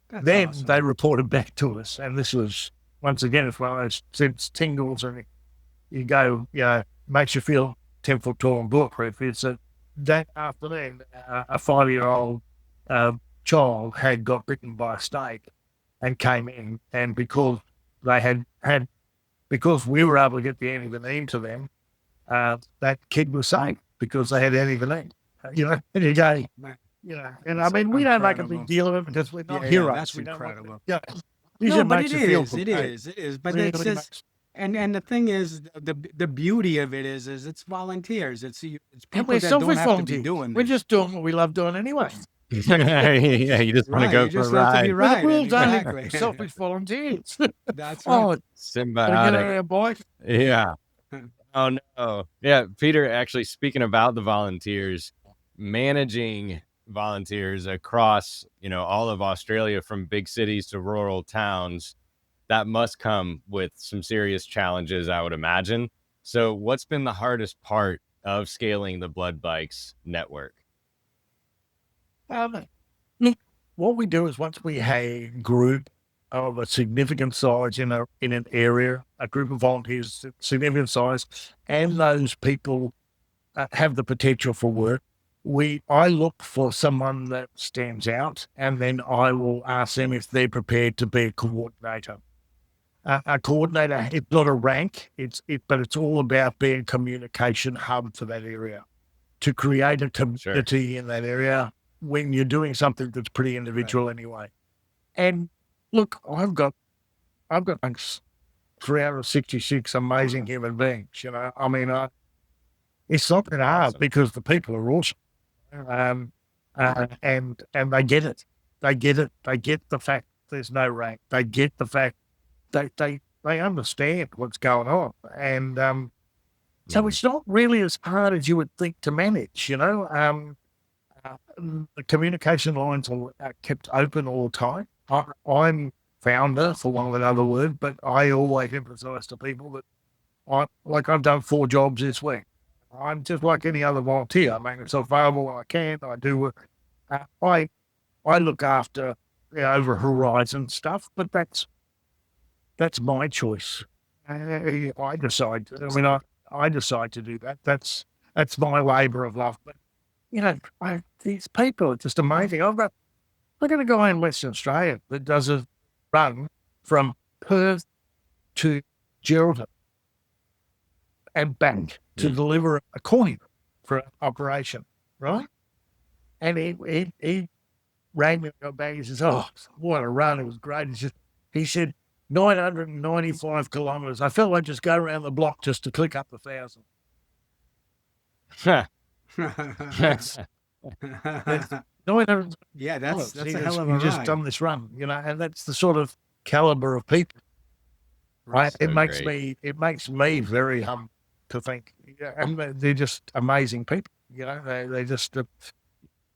Then awesome. They reported back to us, and this was, once again, it's one of those sense tingles, and you go, makes you feel 10 foot tall and bulletproof. Is that that afternoon, a 5-year-old child had got bitten by a snake and came in, and because they because we were able to get the antivenin to them, that kid was safe because they had antivenin. And you go, and I mean, we don't make a big deal of it because we're not heroes. That's we incredible. Don't No, but makes you feel it good. is. But Really it's just, makes- and the thing is, the beauty of it is it's volunteers. It's and people we're that don't selfish have to be volunteers. doing We're this. just doing what we love doing anyway. Yeah, you just want to Right, go you for a just love to be ride. We're the riding. world's only Exactly. selfish volunteers. That's right. Oh, gotta get Symbiotic. there, boy. Yeah. Oh no. Yeah, Peter, actually speaking about the volunteers, managing volunteers across, all of Australia from big cities to rural towns, that must come with some serious challenges, I would imagine. So, what's been the hardest part of scaling the Blood Bikes network? Look, what we do is once we have a group of a significant size in an area, a group of volunteers, significant size, and those people have the potential for work, I look for someone that stands out, and then I will ask them if they're prepared to be a coordinator. A coordinator, it's not a rank, but it's all about being a communication hub for that area, to create a community in that area when you're doing something that's pretty individual anyway. And look, I've got 366 amazing human beings. I mean, it's not that hard because the people are awesome, and they get it. They get it. They get the fact there's no rank. They get the fact they understand what's going on, and so it's not really as hard as you would think to manage. The communication lines are kept open all the time. I'm founder, for want of another word, but I always emphasise to people that I've done 4 jobs this week. I'm just like any other volunteer. I make myself available when I can. I do. I look after over horizon stuff, but that's my choice. I decide. I decide to do that. That's my labour of love. But these people are just amazing. I've got a guy in Western Australia that does a run from Perth to Geraldton and back to deliver a coin for an operation, right? And he rang me and got back. He says, "Oh, what a run! It was great." He said 995 kilometres. I felt like just go around the block just to click up 1,000. That's 900. Yeah, that's a hell of a You ride. just done this run, and that's the sort of caliber of people. Right? So It makes great. me very humble to think, and they're just amazing people. They just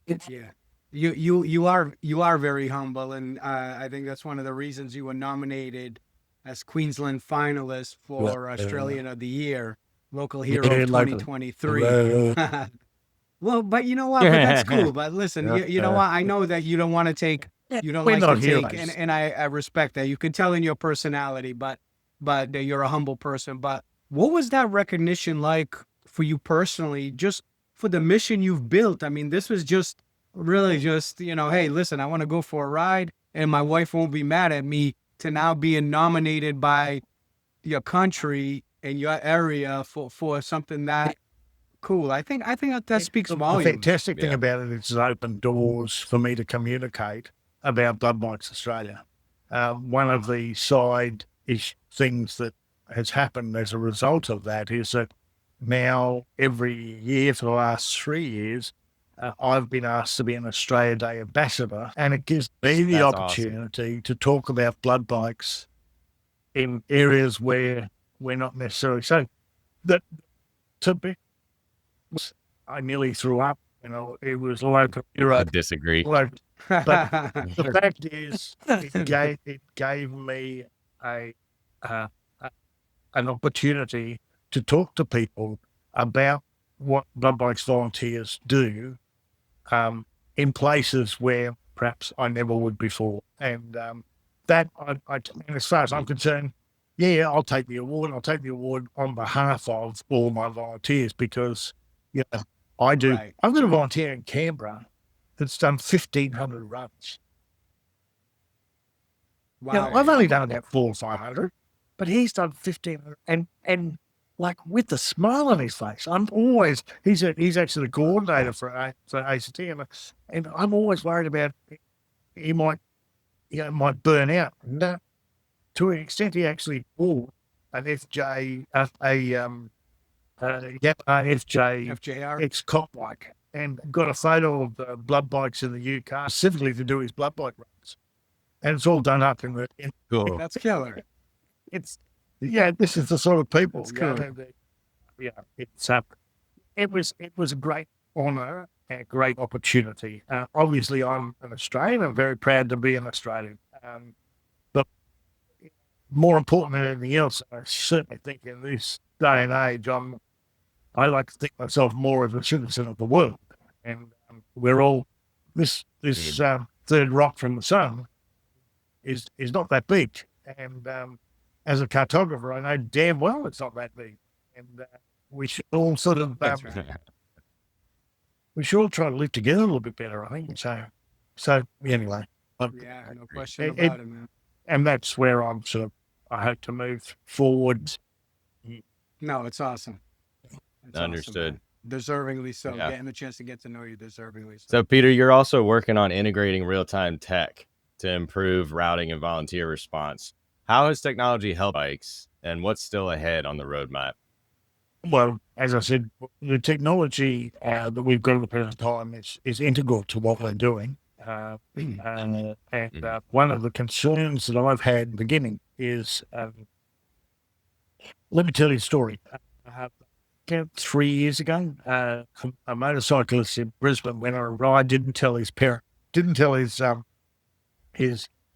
Yeah. You are very humble, and I think that's one of the reasons you were nominated as Queensland finalist for Australian of the Year, Local Hero of 2023. Well, but you know what? But that's cool. But listen, you know what? I know that you don't want to take, you don't we're like not to heroes. take, and I respect that. You can tell in your personality, but that you're a humble person. But what was that recognition like for you personally, just for the mission you've built? I mean, this was just really just, hey, listen, I want to go for a ride, and my wife won't be mad at me, to now being nominated by your country and your area for something that cool. I think that speaks The volumes. fantastic thing Yeah. about it is it's opened doors for me to communicate about Blood Bikes Australia. One of the side things that has happened as a result of that is that now every year for the last 3 years, I've been asked to be an Australia Day ambassador, and it gives me the That's opportunity to talk about blood bikes in areas where we're not necessarily. So that to be, I nearly threw up. It was local hero. I disagree. But the fact is, it gave me an opportunity to talk to people about what Blood Bikes volunteers do in places where perhaps I never would before. And and as far as I'm concerned, I'll take the award. I'll take the award on behalf of all my volunteers because, I do. Right. I've got a volunteer in Canberra that's done 1,500 runs. Wow. Now, I've only done about 400 or 500, but he's done 1,500, and like with the smile on his face. I'm always he's actually the coordinator for ACT, and I'm always worried about he might burn out. And to an extent, he actually bought an FJ FJ FJR. ex-cop bike and got a photo of the blood bikes in the UK specifically to do his blood bike runs, and it's all done up in Cool. That's killer. it's this is the sort of people. That's cool. It was a great honour and a great opportunity. Obviously, I'm an Australian. I'm very proud to be an Australian. But more important than anything else, I certainly think in this day and age, I like to think myself more as a citizen of the world. And we're all this third rock from the sun is not that big. And as a cartographer, I know damn well it's not that big. And we should all sort of we should all try to live together a little bit better, I think. So anyway, Yeah, no question about it, man. and that's where I'm I hope to move forward. No, it's awesome. It's Understood. Awesome, deservingly so. Yeah. Getting the chance to get to know you, deservingly so. So, Peter, you're also working on integrating real-time tech to improve routing and volunteer response. How has technology helped bikes, and what's still ahead on the roadmap? Well, as I said, the technology that we've got at the present time is integral to what we're doing. One of the concerns that I've had in the beginning is, let me tell you a story. 3 years ago, a motorcyclist in Brisbane went on a ride, didn't tell his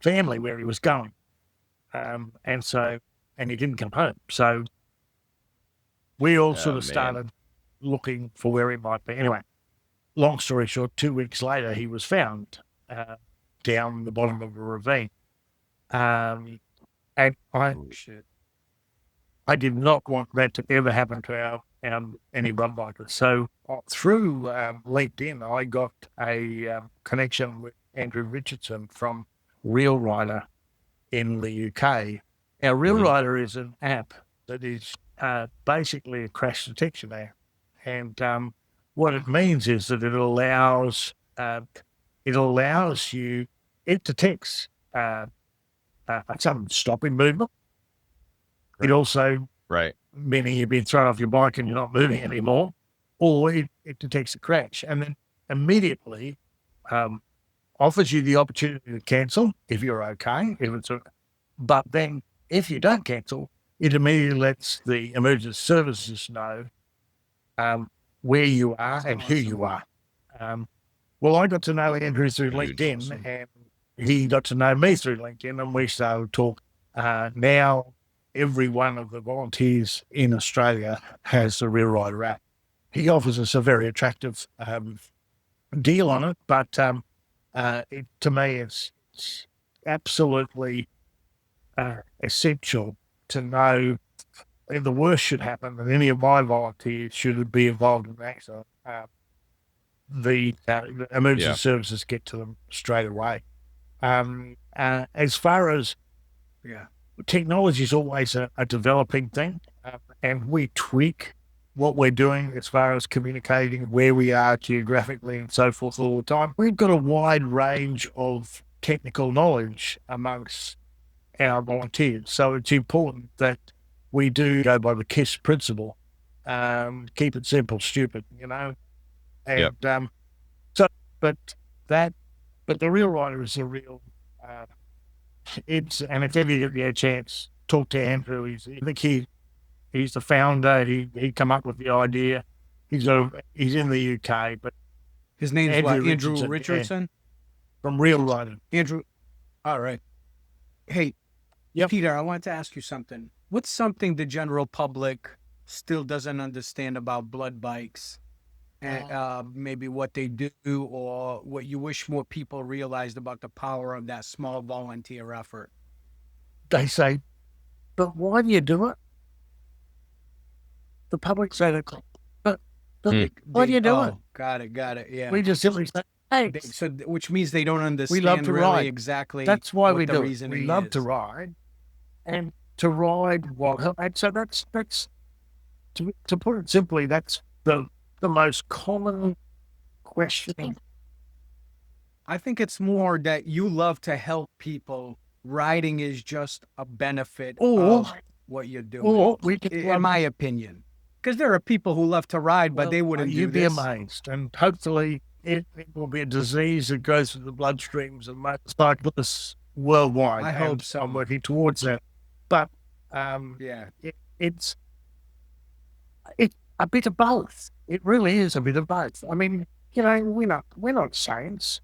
family where he was going, and he didn't come home. So we all sort of started looking for where he might be. Anyway, long story short, 2 weeks later, he was found down the bottom of a ravine. And I did not want that to ever happen to any run bikers. So through LinkedIn, I got a connection with Andrew Richardson from Real Rider in the UK. Now, Real Rider is an app that is basically a crash detection app, and what it means is that it allows you. It detects some stopping movement. It also, meaning you've been thrown off your bike and you're not moving anymore, or it detects a crash and then immediately offers you the opportunity to cancel if you're okay. But then if you don't cancel, it immediately lets the emergency services know where you are and who you are. Well, I got to know Andrew through LinkedIn, and he got to know me through LinkedIn, and we started to talk. Now, every one of the volunteers in Australia has the Real Rider app. He offers us a very attractive deal on it, but to me, it's absolutely essential to know if the worst should happen and any of my volunteers should be involved in an accident, the emergency services get to them straight away. As far as technology is always a developing thing, and we tweak what we're doing as far as communicating where we are geographically and so forth all the time. We've got a wide range of technical knowledge amongst our volunteers, so it's important that we do go by the KISS principle. Keep it simple, stupid, And but the Real Rider is a real. And if ever you get a chance, talk to Andrew. I think he's the founder. He come up with the idea. He's in the UK, but his name's Andrew Richardson from Real Rider. Andrew. All right. Hey, Peter, I wanted to ask you something. What's something the general public still doesn't understand about blood bikes? And maybe what they do or what you wish more people realized about the power of that small volunteer effort? They say, but why do you do it? The public say, but What are you doing? Oh, got it. Yeah. We just simply say, hey, Which means they don't understand love to really ride. exactly. That's why what we the do it. reasoning We love is. to ride, and to ride while. And so that's to put it simply, that's the most common question. I think it's more that you love to help people. Riding is just a benefit Or- of what you're doing. Or we can, in my opinion, because there are people who love to ride, but they wouldn't do you'd be this. amazed, and hopefully it will be a disease that goes through the bloodstreams of motorcyclists worldwide. I hope so. I'm working towards that, but Yeah. it's a bit of both. It really is a bit of both. I mean, we're not saints,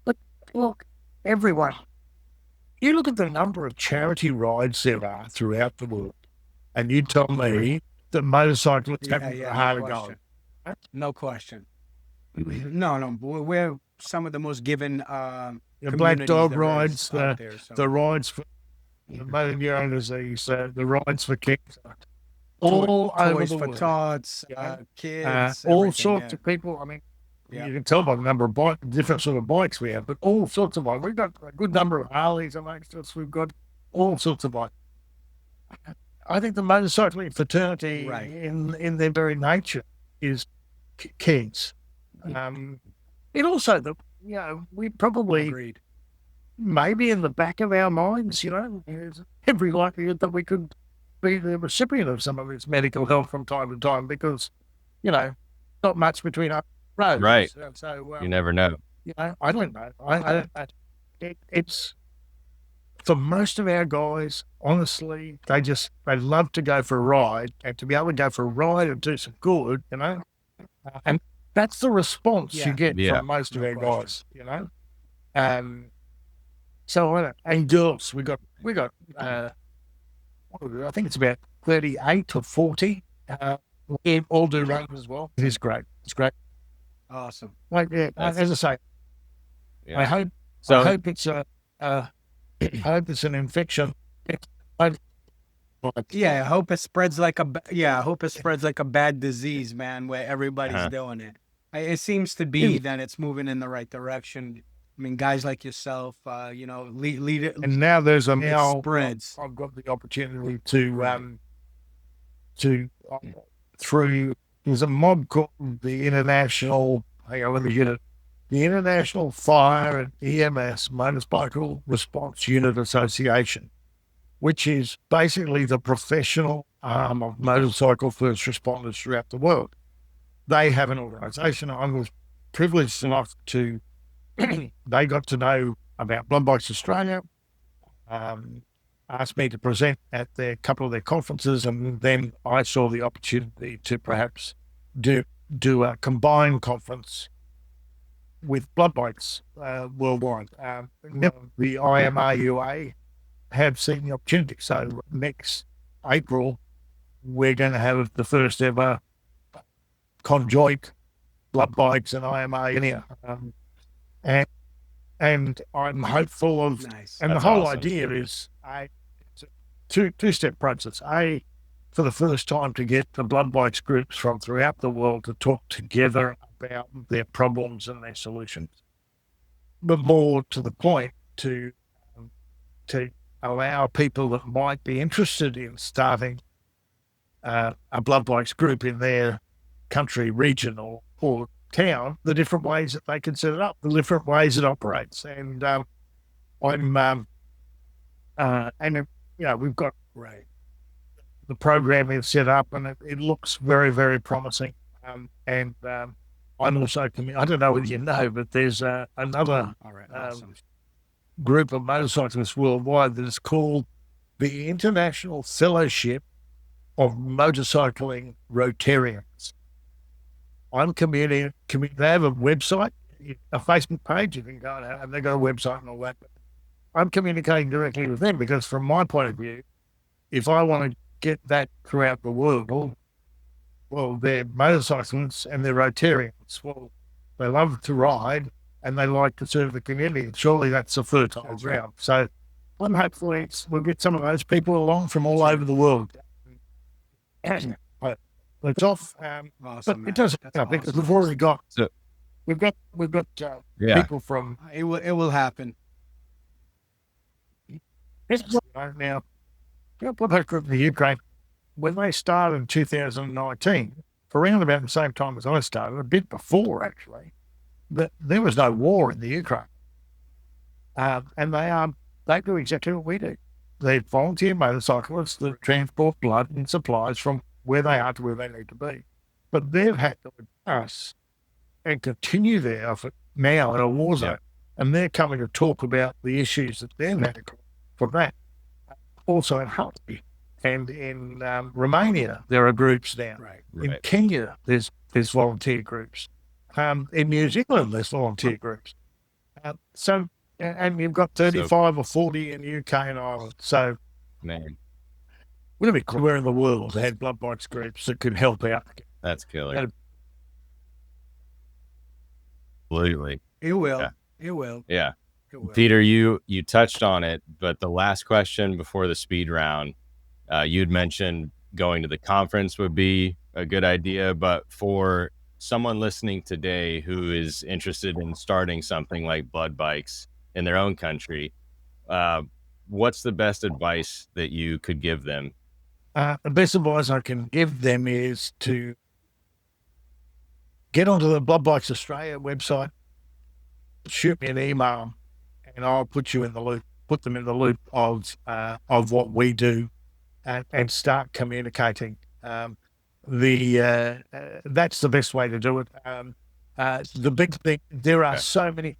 but look, everyone. You look at the number of charity rides there are throughout the world, and you tell me that motorcyclists have a hard go. No question. No, we're some of the most given The Black communities Dog there rides, is out there, so. the rides for the motor disease, the rides for kids, all over toys the for world. tots, kids, all everything, sorts of people. I mean, Yeah. you can tell by the number of different sort of bikes we have, but all sorts of bikes. We've got a good number of Harleys amongst us. We've got all sorts of bikes. I think the motorcycling fraternity, Right. in their very nature, is kids. It also, we probably Agreed. maybe in the back of our minds, there's every likelihood that we could be the recipient of some of its medical help from time to time because, not much between our roads. Right. So You never know. I don't know. It's for most of our guys, honestly, they love to go for a ride, and to be able to go for a ride and do some good, and that's the response you get from most of our guys, So and girls, we got I think it's about 38 or 40. We all do rugby as well. It is great. It's great. Awesome. Like as I say, Yeah. I hope it's I hope it's an infection. Yeah, I hope it spreads like a bad disease, man, where everybody's doing it. It seems to be that it's moving in the right direction. I mean, guys like yourself, lead it. And now there's spreads. I've got the opportunity through there's a mob called the International. Hang on, let me get it. The International Fire and EMS Motorcycle Response Unit Association, which is basically the professional arm of motorcycle first responders throughout the world. They have an organisation. I was privileged enough to. They got to know about Blood Bikes Australia, asked me to present at a couple of their conferences, and then I saw the opportunity to perhaps do a combined conference with Blood Bikes worldwide. The IMRUA have seen the opportunity. So next April, we're going to have the first ever conjoint Blood Bikes and IMA in here. And I'm hopeful of, Nice. and That's the whole awesome. idea is it's a two-step process. For the first time to get the Blood Bikes groups from throughout the world to talk together about their problems and their solutions. But more to the point, to allow people that might be interested in starting a Blood Bikes group in their country, region, or town, the different ways that they can set it up, the different ways it operates. And we've got the program is set up, and it looks very, very promising. I'm also I don't know whether you know, but there's another All right. Awesome. group of motorcyclists worldwide that is called the International Fellowship of Motorcycling Rotarians. I'm communicating. They have a website, a Facebook page. You can go and they've got a website and all that. But I'm communicating directly with them because, from my point of view, if I want to get that throughout the world, well, they're motorcyclists and they're Rotarians. Well, they love to ride and they like to serve the community. And surely that's a fertile ground. So I'm hopeful we'll get some of those people along from all over the world. it's off. Awesome, but it doesn't That's matter because awesome. we've already got So- we've got Yeah. people from It will happen. now. Blood Group in the Ukraine, when they started in 2019, around about the same time as I started, a bit before actually, but there was no war in the Ukraine. And they do exactly what we do. They volunteer motorcyclists that transport blood and supplies from where they are to where they need to be. But they've had to adjust and continue their effort now in a war zone. Yeah. And they're coming to talk about the issues that they've had from that. Also in Hungary and in Romania, there are groups now. Right. In Right. Kenya, there's volunteer groups. In New Zealand, there's volunteer groups. And you've got 35 or 40 in the UK and Ireland. So Man, wouldn't it be cool where in the world they had blood box groups that could help out? that's killer. That'd- Absolutely. It will. Yeah. It will. Yeah. It will. Peter, you touched on it, but the last question before the speed round, you'd mentioned going to the conference would be a good idea, but for someone listening today who is interested in starting something like blood bikes in their own country, what's the best advice that you could give them? The best advice I can give them is to get onto the Blood Bikes Australia website, shoot me an email, and I'll put you in the loop, put them in the loop of what we do, and start communicating. That's the best way to do it. The big thing, there are so many.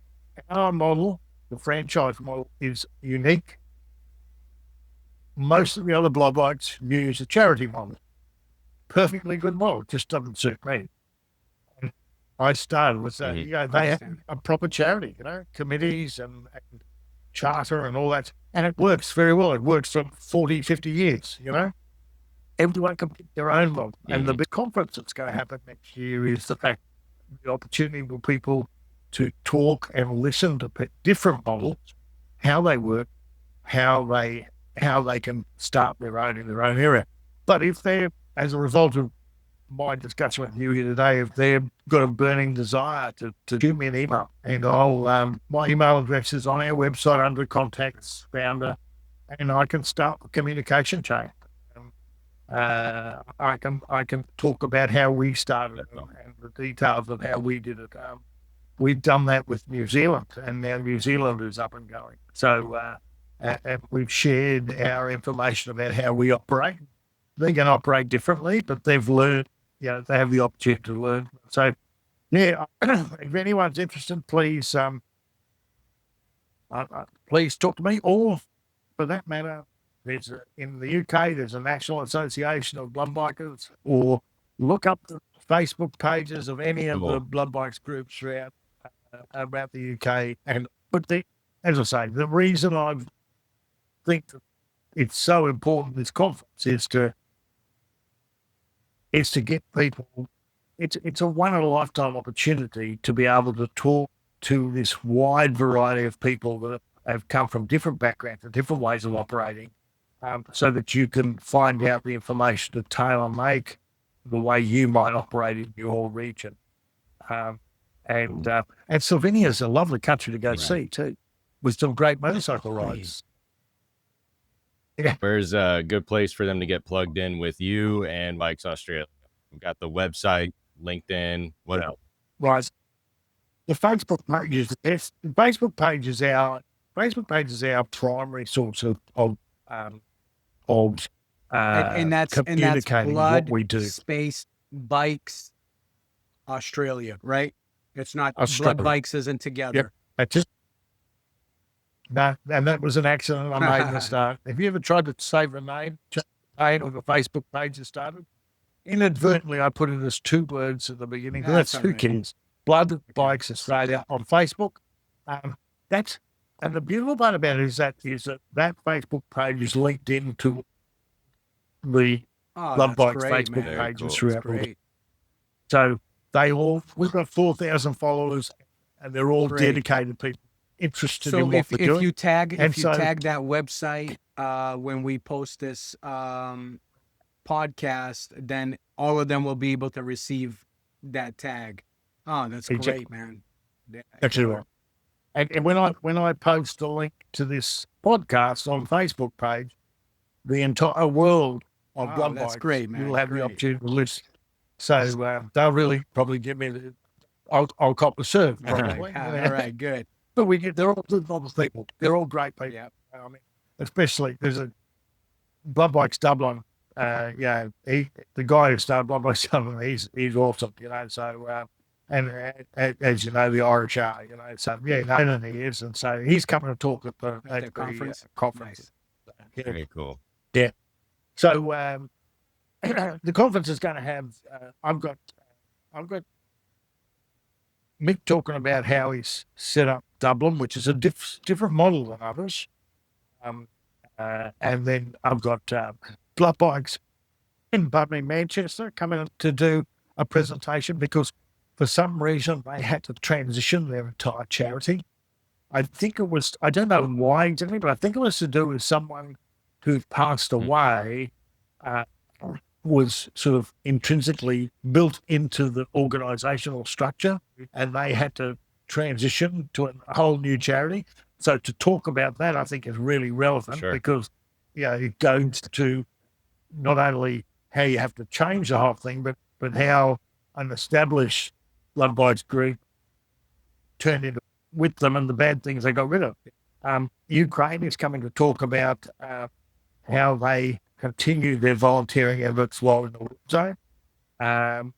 Our model, the franchise model, is unique. Most of the other blood bikes use a charity model. Perfectly good model, just doesn't suit me. And I started with that. They have a proper charity, committees and charter and all that. And it works very well. It works for 40, 50 years, Everyone can pick their own model. And the big conference that's going to happen next year is the opportunity for people to talk and listen to different models, how they work, how they can start their own in their own area. But if they're, as a result of my discussion with you here today, if they've got a burning desire to shoot me an email, and my email address is on our website under contacts founder, and I can start the communication chain. I can talk about how we started and the details of how we did it. We've done that with New Zealand, and now New Zealand is up and going. So and we've shared our information about how we operate. They can operate differently, but they've learned, they have the opportunity to learn. So, yeah, if anyone's interested, please please talk to me, or for that matter, in the UK, there's a National Association of Blood Bikers, or look up the Facebook pages of any of the blood bikes groups throughout about the UK. As I say, the reason I think that it's so important, this conference, is to get people. It's a one in a lifetime opportunity to be able to talk to this wide variety of people that have come from different backgrounds and different ways of operating, so that you can find out the information to tailor make the way you might operate in your region. And Slovenia's a lovely country to go see too, with some great motorcycle rides. Yeah. Where's a good place for them to get plugged in with you and Bikes Australia? We've got the website, LinkedIn, what else? Right. The Facebook page is our primary source of and that's communicating blood, what we do. Space Bikes Australia, right? It's not Australia. Blood Bikes isn't together. Yep. No, and that was an accident I made in the start. Have you ever tried to save a name of the Facebook page that started? Inadvertently, I put it as two words at the beginning. That's who cares. Blood Bikes Australia on Facebook. And the beautiful part about it is that Facebook page is linked into the Blood Bikes Facebook pages throughout. So we've got 4,000 followers, and they're all dedicated people interested in what we're doing. If you tag that website when we post this podcast, then all of them will be able to receive that tag. Oh, that's Exactly. great, man. Yeah, Actually, right. And when I post a link to this podcast on Facebook page, the entire world of blood that's bikes, great, man. you'll have Great. the opportunity to listen. So they'll really probably give me I'll cop the serve. All Probably. right, all right, good. But they're all good people. They're all great people. Yeah. I mean, especially there's a Blood Bikes Dublin. The guy who started Blood Bikes Dublin, he's awesome. So and as you know, the Irish are. So and he is, and so he's coming to talk at the conference. Conference. Nice. Very cool. Yeah. So the conference is going to have. I've got Mick talking about how he's set up Dublin, which is a different model than others. And then I've got Blood Bikes in Manchester coming to do a presentation because for some reason they had to transition their entire charity. I think it was, I don't know why exactly, but I think it was to do with someone who passed away was sort of intrinsically built into the organizational structure, and they had to transition to a whole new charity. So to talk about that, I think is really relevant because, it goes to not only how you have to change the whole thing, but how an established Blood Bikes group turned into with them and the bad things they got rid of. Ukraine is coming to talk about how they continue their volunteering efforts while in the war zone.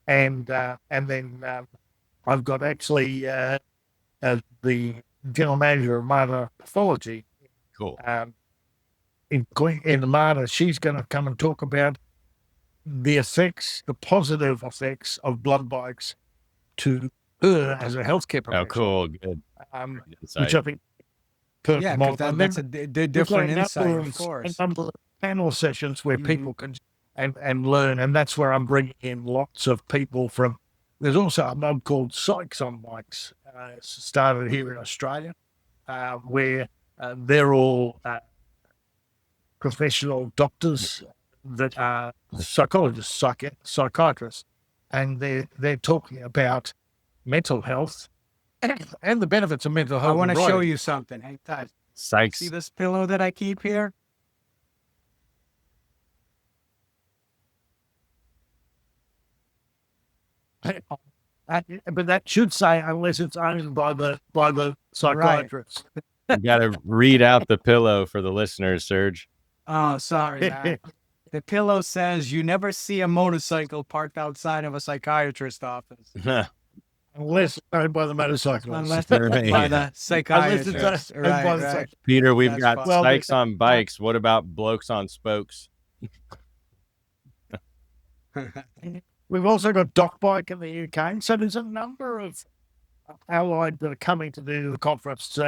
And then I've got actually the general manager of MATA Pathology. Cool. In MATA, she's going to come and talk about the positive effects of blood bikes to her as a healthcare professional. Oh, cool. Good. Which I think Yeah, because that's a different insight, of course. A number of panel sessions where people can and learn, and that's where I'm bringing in lots of people from. There's also a mob called Psychs on Bikes, started here in Australia, where they're all professional doctors that are psychologists, psychiatrists, and they're talking about mental health and the benefits of mental health. I want to show you something. Hey, Todd, Sykes. see this pillow that I keep here? But that should say unless it's owned by the psychiatrist. You got to read out the pillow for the listeners, Serge. Oh, sorry, man. The pillow says you never see a motorcycle parked outside of a psychiatrist's office. Unless it's owned by the motorcyclist. Unless it's by the psychiatrist. Right. Peter, we've That's got fun. Sykes on bikes. What about blokes on spokes? We've also got Doc Bike in the UK. So there's a number of allied that are coming to do the conference.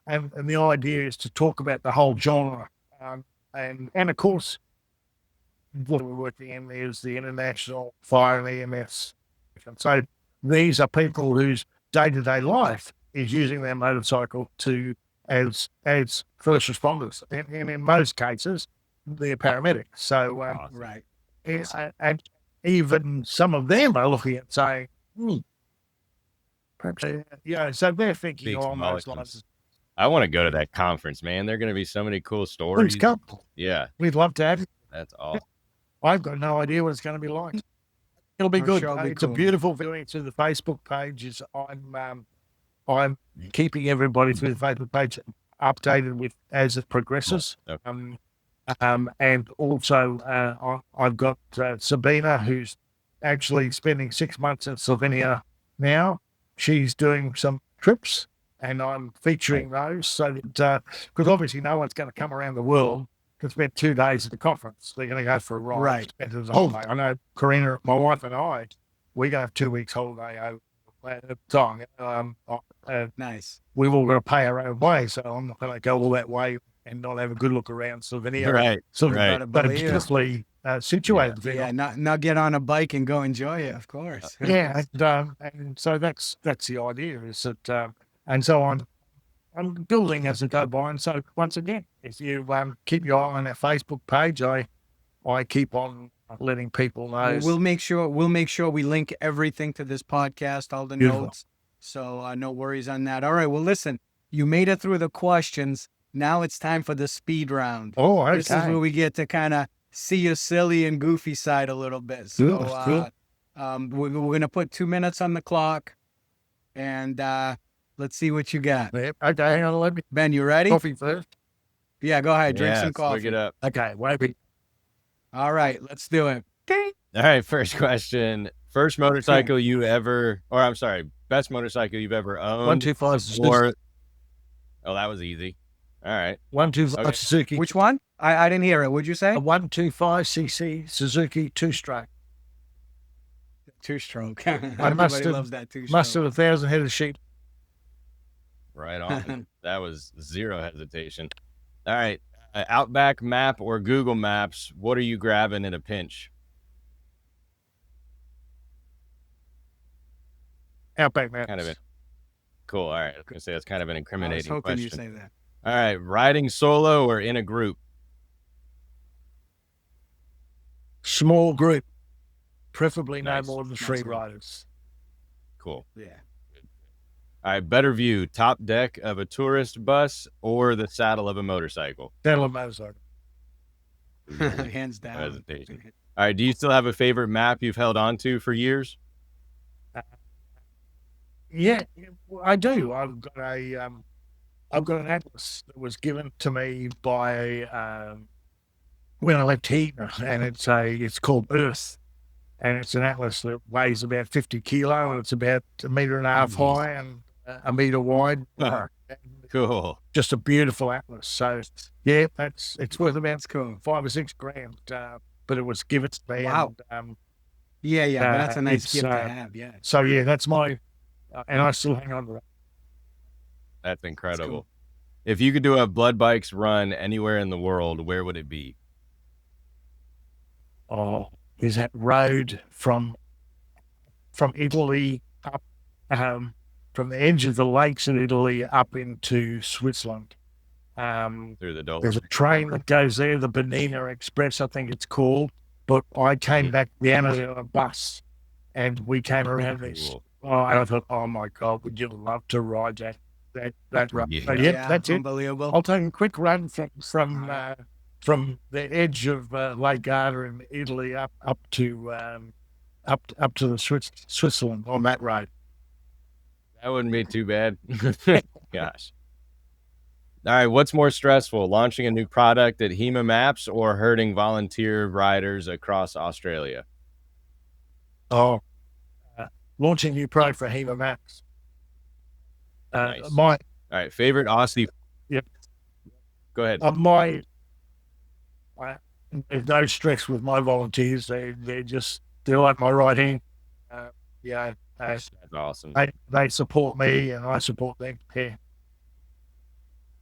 And the idea is to talk about the whole genre. And of course, what we're working in is the International Fire and EMS. And so these are people whose day-to-day life is using their motorcycle as first responders. And in most cases, they're paramedics. So, Right. And even some of them are looking at saying, perhaps, so they're thinking Speaks along those volumes. lines. I want to go to that conference, man. There are going to be so many cool stories. Please come. Yeah, We'd love to have you. that's awesome. I've got no idea what it's going to be like. It'll be I'm good. sure it'll be It's a cool. beautiful viewing to the Facebook page. I'm keeping everybody through the Facebook page updated with as it progresses. Okay. And also I've got Sabina, who's actually spending 6 months in Slovenia now. She's doing some trips, and I'm featuring those so that because obviously no one's going to come around the world to spend 2 days at the conference. They're going to go for a ride. Right. Spend it as a holiday. I know Karina, my wife, and I, we're going to have 2 weeks holiday over time. Nice. We've all got to pay our own way, so I'm not going to go all that way and not have a good look around Slovenia. Right. So Right. but it's beautifully situated. Yeah, not get on a bike and go enjoy it, of course. Yeah, and so that's the idea is that, and so I'm building as I go by. And so once again, if you keep your eye on our Facebook page, I keep on letting people know. We'll make sure we link everything to this podcast, all the Beautiful. notes. So no worries on that. All right. Well, listen, you made it through the questions. Now it's time for the speed round. Oh, okay. This is where we get to kind of see your silly and goofy side a little bit. So Cool. we're going to put 2 minutes on the clock, and let's see what you got. Yep. Okay, hang on. Let me Ben, you ready? coffee first. Yeah, go ahead. Drink some Look coffee. it up. Okay, wait. All right, let's do it. All right, first question. First motorcycle you ever, or I'm sorry, best motorcycle you've ever owned? 125 Or, oh, that was easy. All right. 125 Okay. Suzuki. Which one? I didn't hear it. What'd you say? A 125cc Suzuki 2-stroke. Two-stroke. must Everybody have- loves that two-stroke. Must have 1,000 head of sheep. Right on. That was zero hesitation. All right. Outback Map or Google Maps, what are you grabbing in a pinch? Outback Maps. Kind of cool. All right. I was going to say that's kind of an I was incriminating hoping question. you say that. All right. Riding solo or in a group? Small group. Preferably Nice. no more than Nice 3 group. riders. Cool. Yeah. All right. Better view, top deck of a tourist bus or the saddle of a motorcycle? Saddle and motorcycle. Hands No down. hesitation. All right. Do you still have a favorite map you've held on to for years? Yeah, I do. I've got an atlas that was given to me by when I left Hema, and it's called Earth, and it's an atlas that weighs about 50 kilo, and it's about 1.5 meters high and 1 meter wide. Cool. Just a beautiful atlas. So yeah, it's worth about That's cool. $5 or $6 grand. But it was given to me. Wow. And, Yeah, but that's a nice it's, gift to have. Yeah. so yeah, that's my, and I still hang on to it. That's incredible. cool. If you could do a blood bikes run anywhere in the world, where would it be? Oh, is that road from Italy up, from the edge of the lakes in Italy up into Switzerland. Through the There's a Dolphins. train that goes there, the Bernina Express, I think it's called. But I came back down on a bus, and we came around this. Cool. Oh, and I thought, oh my God, would you love to ride that road? Yeah. But yeah, that's it. Unbelievable. I'll take a quick run from the edge of Lake Garda in Italy up to the Switzerland on that road. That wouldn't be too bad. Gosh. All right. What's more stressful, launching a new product at Hema Maps or herding volunteer riders across Australia? Oh, launching new product for Hema Maps. Nice. My All right. Favorite Aussie? Yep. Go ahead. there's no stress with my volunteers. They're like my right hand. Yeah, That's awesome. they support me and I support them. Yeah.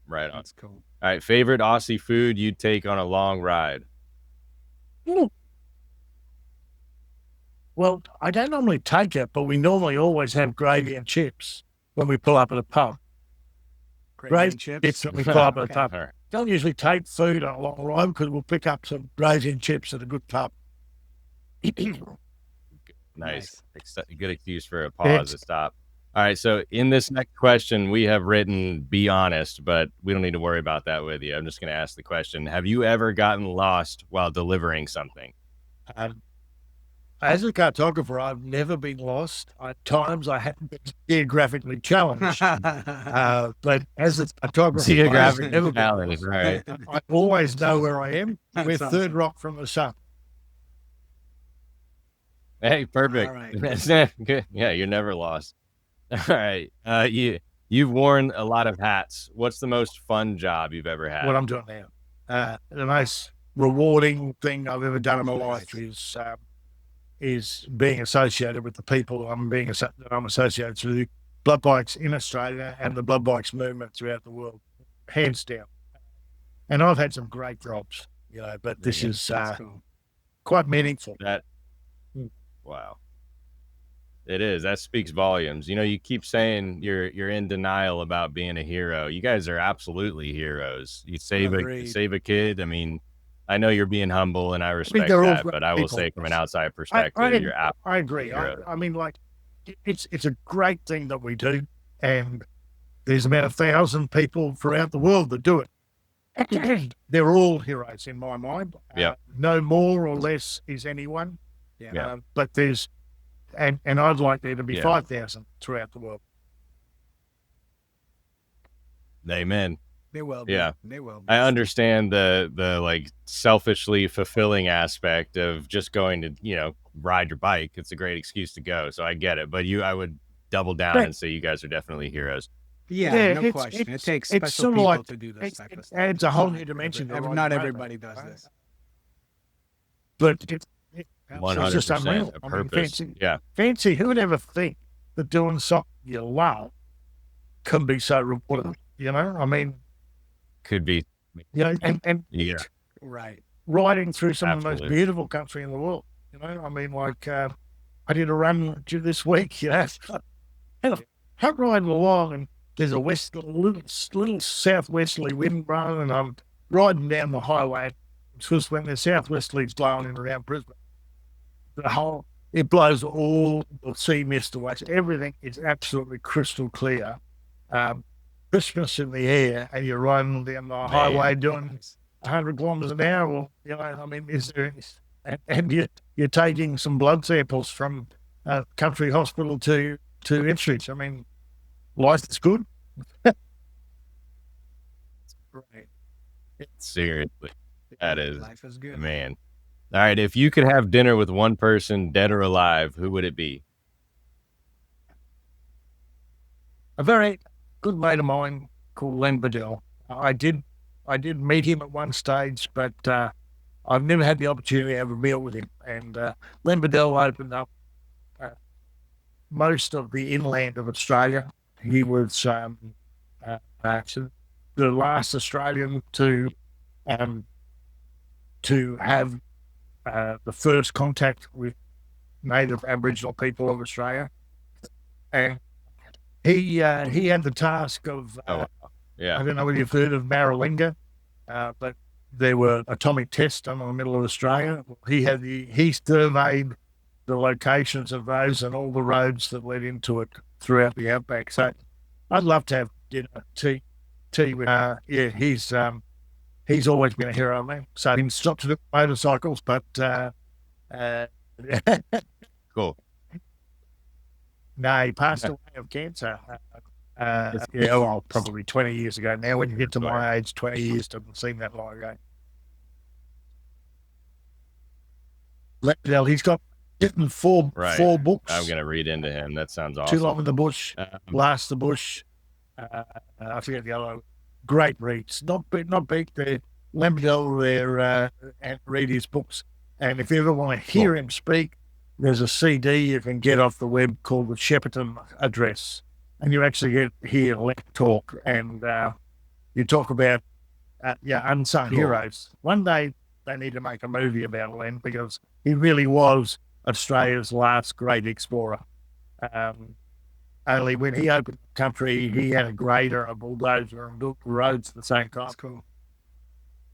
Right on. That's cool. All right. Favorite Aussie food you'd take on a long ride? Well, I don't normally take it, but we normally always have gravy and chips when we pull up at a pub. Gravy and chips. when we pull up at a Okay. pub. All right. Don't usually take food on a long ride because we'll pick up some gravy and chips at a good pub. Nice. Good excuse for a pause to stop. All right. So in this next question, we have written, be honest, but we don't need to worry about that with you. I'm just going to ask the question. Have you ever gotten lost while delivering something? As a cartographer, I've never been lost. At times, I haven't been geographically challenged. But as a photographer, Geographic I've never been challenge, lost. right. I always know where I am. That's We're awesome. third rock from the sun. Hey, perfect. All right. That's good. Yeah, you're never lost. All right. You've worn a lot of hats. What's the most fun job you've ever had? What I'm doing now. The most rewarding thing I've ever done in my life is being associated with the people that I'm associated to, blood bikes in Australia and the blood bikes movement throughout the world, hands down. And I've had some great jobs, but this is That's cool. quite meaningful. Wow. It is. That speaks volumes. You keep saying you're in denial about being a hero. You guys are absolutely heroes. You save Agreed. a kid. I mean, I know you're being humble, and I respect they're all that. great But I will people. say, from an outside I perspective, you're out. I agree. I mean, like, it's a great thing that we do, and there's about 1,000 people throughout the world that do it. And they're all heroes in my mind. Yep. No more or less is anyone. Yeah. But there's, and I'd like there to be Yeah. 5,000 throughout the world. Amen. They will be. Yeah. They will be. I understand the like selfishly fulfilling aspect of just going to, you know, ride your bike. It's a great excuse to go. So I get it. But I would double down Right. and say you guys are definitely heroes. Yeah, no question. It takes it's special sort of people like- to do this type of It stuff. adds a whole new dimension. to riding Not a everybody motorbike. does this. But it's 100%. just unreal. A I mean, purpose. Yeah. fancy. Who would ever think that doing something you love can be so rewarding? You know, I mean, Could be. you know, and Yeah. Right. riding through some of the most Absolutely. beautiful country in the world. You know, I mean, like I did a run this week. You know, and I'm riding along, and there's a little southwesterly wind blowing, and I'm riding down the highway. Because when the southwesterly's blowing in around Brisbane, it blows all the sea mist away. So everything is absolutely crystal clear. Christmas in the air, and you're riding down the highway doing 100 kilometers an hour. Well, you know, I mean, and you're taking some blood samples from country hospital to Ipswich. I mean, life is good. Right. Seriously. That is, Life is good. man. All right. If you could have dinner with one person, dead or alive, who would it be? A very good mate of mine called Len Bedell. I did meet him at one stage, but I've never had the opportunity to have a meal with him. And Len Bedell opened up most of the inland of Australia. He was actually the last Australian to have the first contact with native Aboriginal people of Australia, and he had the task of I Yeah. don't know whether you've heard of Maralinga, but there were atomic tests done in the middle of Australia. He surveyed the locations of those and all the roads that led into it throughout the outback. So I'd love to have dinner, tea with. He's always been a hero, man. So he stopped to do motorcycles, but Cool. no, he passed away of cancer. Probably 20 years ago now. When you get to my age, 20 years doesn't seem that long ago. He's got four books. I'm going to read into him. That sounds awesome. Too Long in the Bush, Last the Bush. I forget the other. Great reads. Not big. They're Lambdell there and read his books. And if you ever want to hear him speak, there's a CD you can get off the web called the Shepparton Address. And you actually hear Len talk, and you talk about unsung heroes. One day they need to make a movie about Len, because he really was Australia's last great explorer. Only when he opened the country, he had a grader, a bulldozer, and built the roads at the same time. That's cool.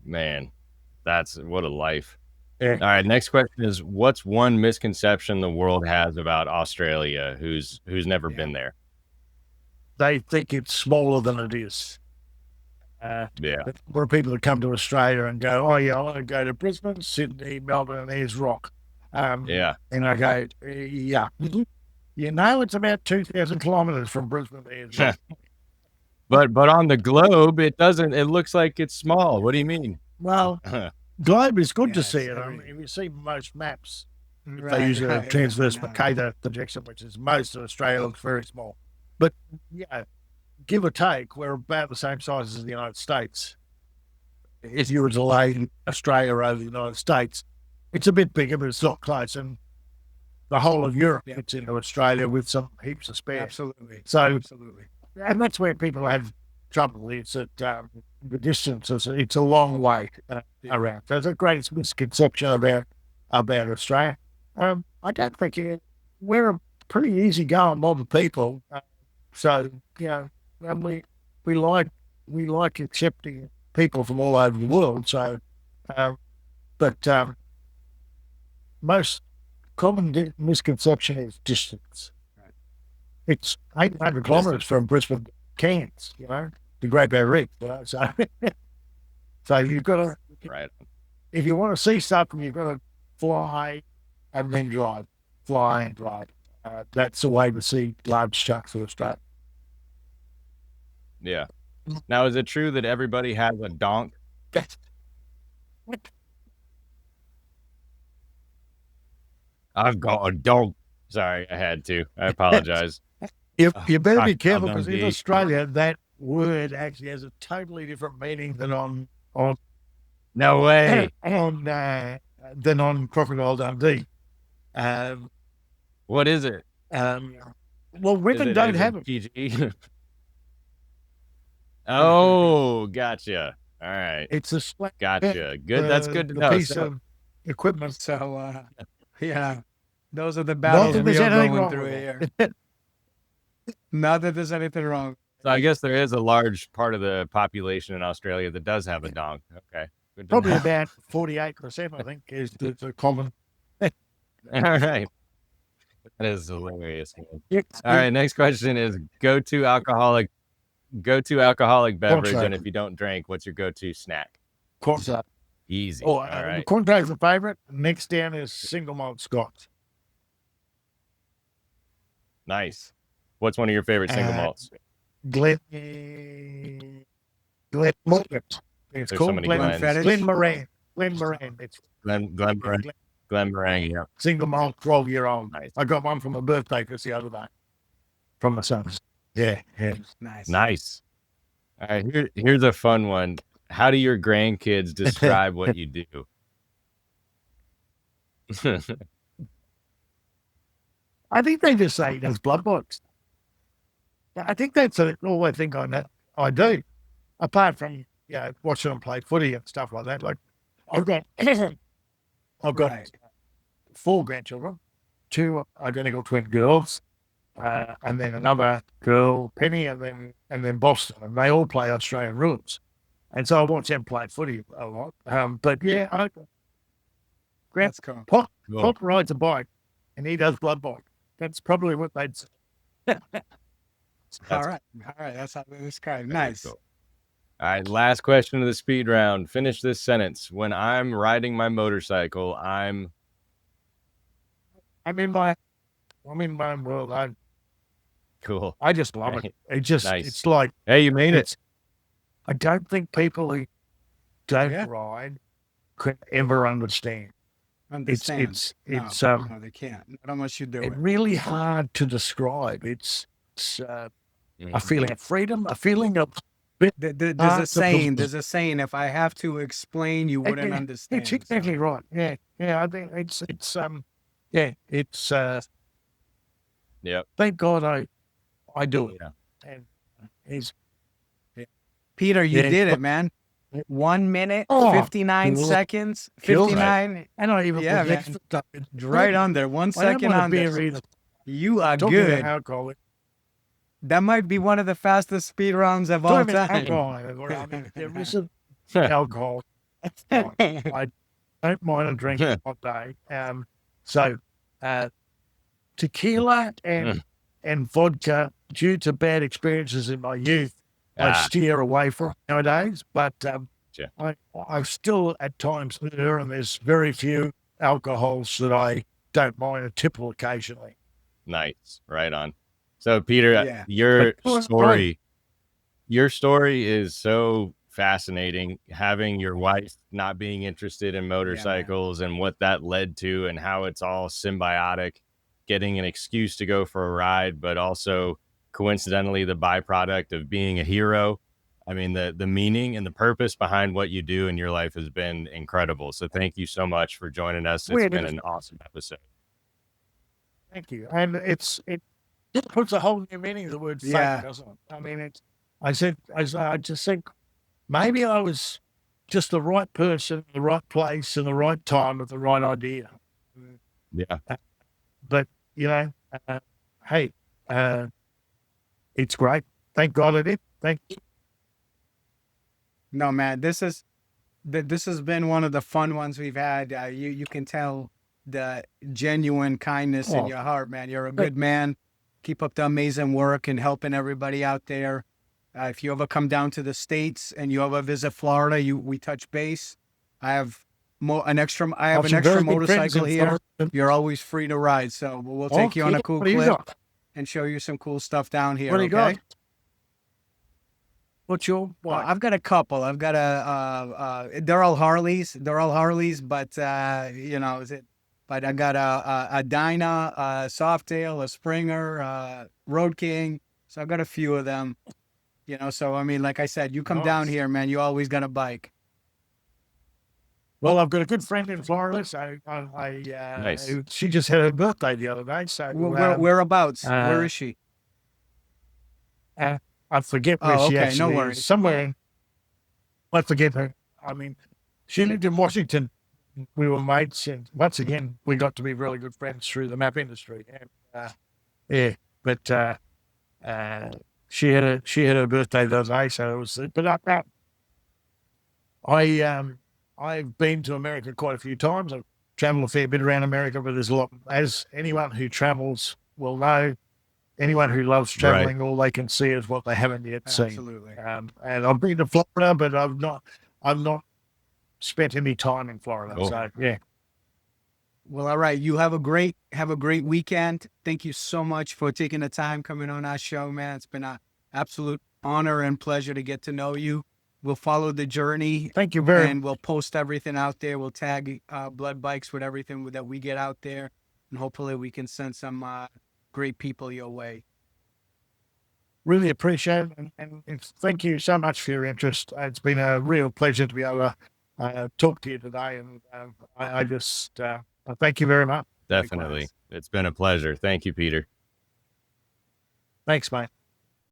Man, that's what a life. Yeah. All right. Next question is, what's one misconception the world has about Australia who's never been there? They think it's smaller than it is. Yeah. There are people that come to Australia and go, oh, yeah, I want to go to Brisbane, Sydney, Melbourne, and there's rock. Yeah. And I go, yeah. You know, it's about 2,000 kilometres from Brisbane to there's rock. But on the globe, it looks like it's small. What do you mean? Well, globe is good to Yeah, see it's it. I very- mean, if you see most maps, Right, they use a right. transverse No. Mercator projection, which is most of Australia looks very small. But, give or take, we're about the same size as the United States. If you were to lay Australia over the United States, it's a bit bigger, but it's not close. And the whole of Europe fits into Australia with some heaps of spare. Absolutely. So, Absolutely. and that's where people have trouble. It's at the distance. It's a long way around. So it's a great misconception about Australia. I don't think we're a pretty easygoing mob of people. So and we like accepting people from all over the world. So But most common misconception is distance. Right. It's 800 kilometres from Brisbane to Cairns, the Great Barrier Reef. So, so you've got to, Right. if you want to see something, you've got to fly and then drive. Fly and drive. That's the way to see large chunks of Australia. Yeah. Now, is it true that everybody has a donk? I've got a donk. Sorry, I had to. I apologize. You better be I'll careful, not because in be. Australia, that word actually has a totally different meaning than on No way. than on Crocodile Dundee. What is it? Well, Is women it don't as in have it. PG? Oh, gotcha. All right. It's a slang. Gotcha. Good. That's good to know. Piece So, of equipment. So, yeah, those are the Not battles that we there's are anything going wrong through with here. it. Not that there's anything wrong. so I guess there is a large part of the population in Australia that does have a donk. Okay. Good to Probably know. about 48%, I think, is the common. All right. That is hilarious. Man. All right. Next question is go-to alcoholic beverage, and if you don't drink, what's your go-to snack? Cornflake. Easy. Oh, All right. cornflake's a favourite. Next down is single malt Scotch. Nice. What's one of your favorite single malts? Glen Moran. It's There's so called many Glen Glens. Moran. It's Glen Meringue. Yeah. single malt, 12-year-old. Nice. I got one for my birthday just the other day from my sons. Yeah. Nice. Nice. All right. Here's a fun one. How do your grandkids describe what you do? I think they just say there's blood box. I think that's all I think I do. Apart from watching them play footy and stuff like that. Like I've got Right. 4 grandchildren, 2 identical twin girls, and then another girl, Penny, and then Boston, and they all play Australian rules. And so I watch them play footy a lot. But yeah, That's cool. Pop Cool. rides a bike, and he does blood bike. That's probably what they'd say. All right. That's how they describe. Nice. Cool. All right. Last question of the speed round. Finish this sentence. When I'm riding my motorcycle, I'm I'm in my own world. cool. I just love Right. it. It just Nice. it's like Hey, you made it. I don't think people who don't Yeah. ride could ever understand. Understand. It's no, they can't. Not unless you do it's it. really hard to describe. It's a Mhm. feeling of freedom, a feeling of There's a saying. If I have to explain, you wouldn't understand. It's exactly right. Yeah. I think it's Yep. thank God I do it. Yeah. And he's Peter, you Yeah. did it, man. 1 minute, Oh, 59 cool. seconds, Kills it. 59. I don't even Yeah, put man. extra stuff in. Right under. 1 I don't second want a under. beer either. You are Talking about good. alcohol. That might be one of the fastest speed rounds of all Talking about time. alcohol. I mean, there isn't alcohol. I don't mind a drink all day. So tequila and vodka, due to bad experiences in my youth, I steer away from nowadays. But I still at times there, and there's very few alcohols that I don't mind a tipple occasionally. Nice. Right on. So, Peter, Yeah. your But- story is so fascinating. Having your wife not being interested in motorcycles and what that led to, and how it's all symbiotic, getting an excuse to go for a ride, but also coincidentally the byproduct of being a hero. I mean, the meaning and the purpose behind what you do in your life has been incredible. So thank you so much for joining us. It's been an awesome episode. Thank you. And it puts a whole new meaning to the word Yeah. fate, doesn't it? I mean, I just think maybe I was just the right person, the right place, and the right time with the right idea. Yeah. But, hey, it's great. Thank God I did. Thank you. No, man, this is This has been one of the fun ones we've had. You can tell the genuine kindness in Oh. your heart, man. You're a good man. Keep up the amazing work and helping everybody out there. If you ever come down to the States and you ever visit Florida, we touch base. I have an extra I've some very good friends motorcycle in here. Florida. You're always free to ride. So we'll take you on a cool What do you clip got? and show you some cool stuff down here. What do you Okay. got? What's your bike? I've got a couple. I've got they're all Harleys. They're all Harleys, but you know, but I got a Dyna, a Softail, a Springer, Road King. So I've got a few of them. You know, so I mean, like I said, you come down Nice. here, man. You always got a bike. Well, I've got a good friend in Florida, so Nice. she just had her birthday the other day. So Whereabouts? Where is she? I forget where Oh, she okay, actually no is. worries. Somewhere. I forget her. I mean, she lived in Washington. We were mates, and once again, we got to be really good friends through the map industry. And, yeah, but she had her birthday the other day, so it was. But I've been to America quite a few times. I've traveled a fair bit around America, but there's a lot. As anyone who travels will know, anyone who loves traveling, all they can see is what they haven't yet seen. Absolutely. And I've been to Florida, but I've not spent any time in Florida. Cool. So yeah. Well, all right. You have a great weekend. Thank you so much for taking the time coming on our show, man. It's been an absolute honor and pleasure to get to know you. We'll follow the journey. Thank you very And we'll post everything out there. We'll tag Blood Bikes with everything that we get out there. And hopefully we can send some great people your way. Really appreciate it. And thank you so much for your interest. It's been a real pleasure to be able to talk to you today. And I just thank you very much. Definitely. Likewise. It's been a pleasure. Thank you, Peter. Thanks, mate.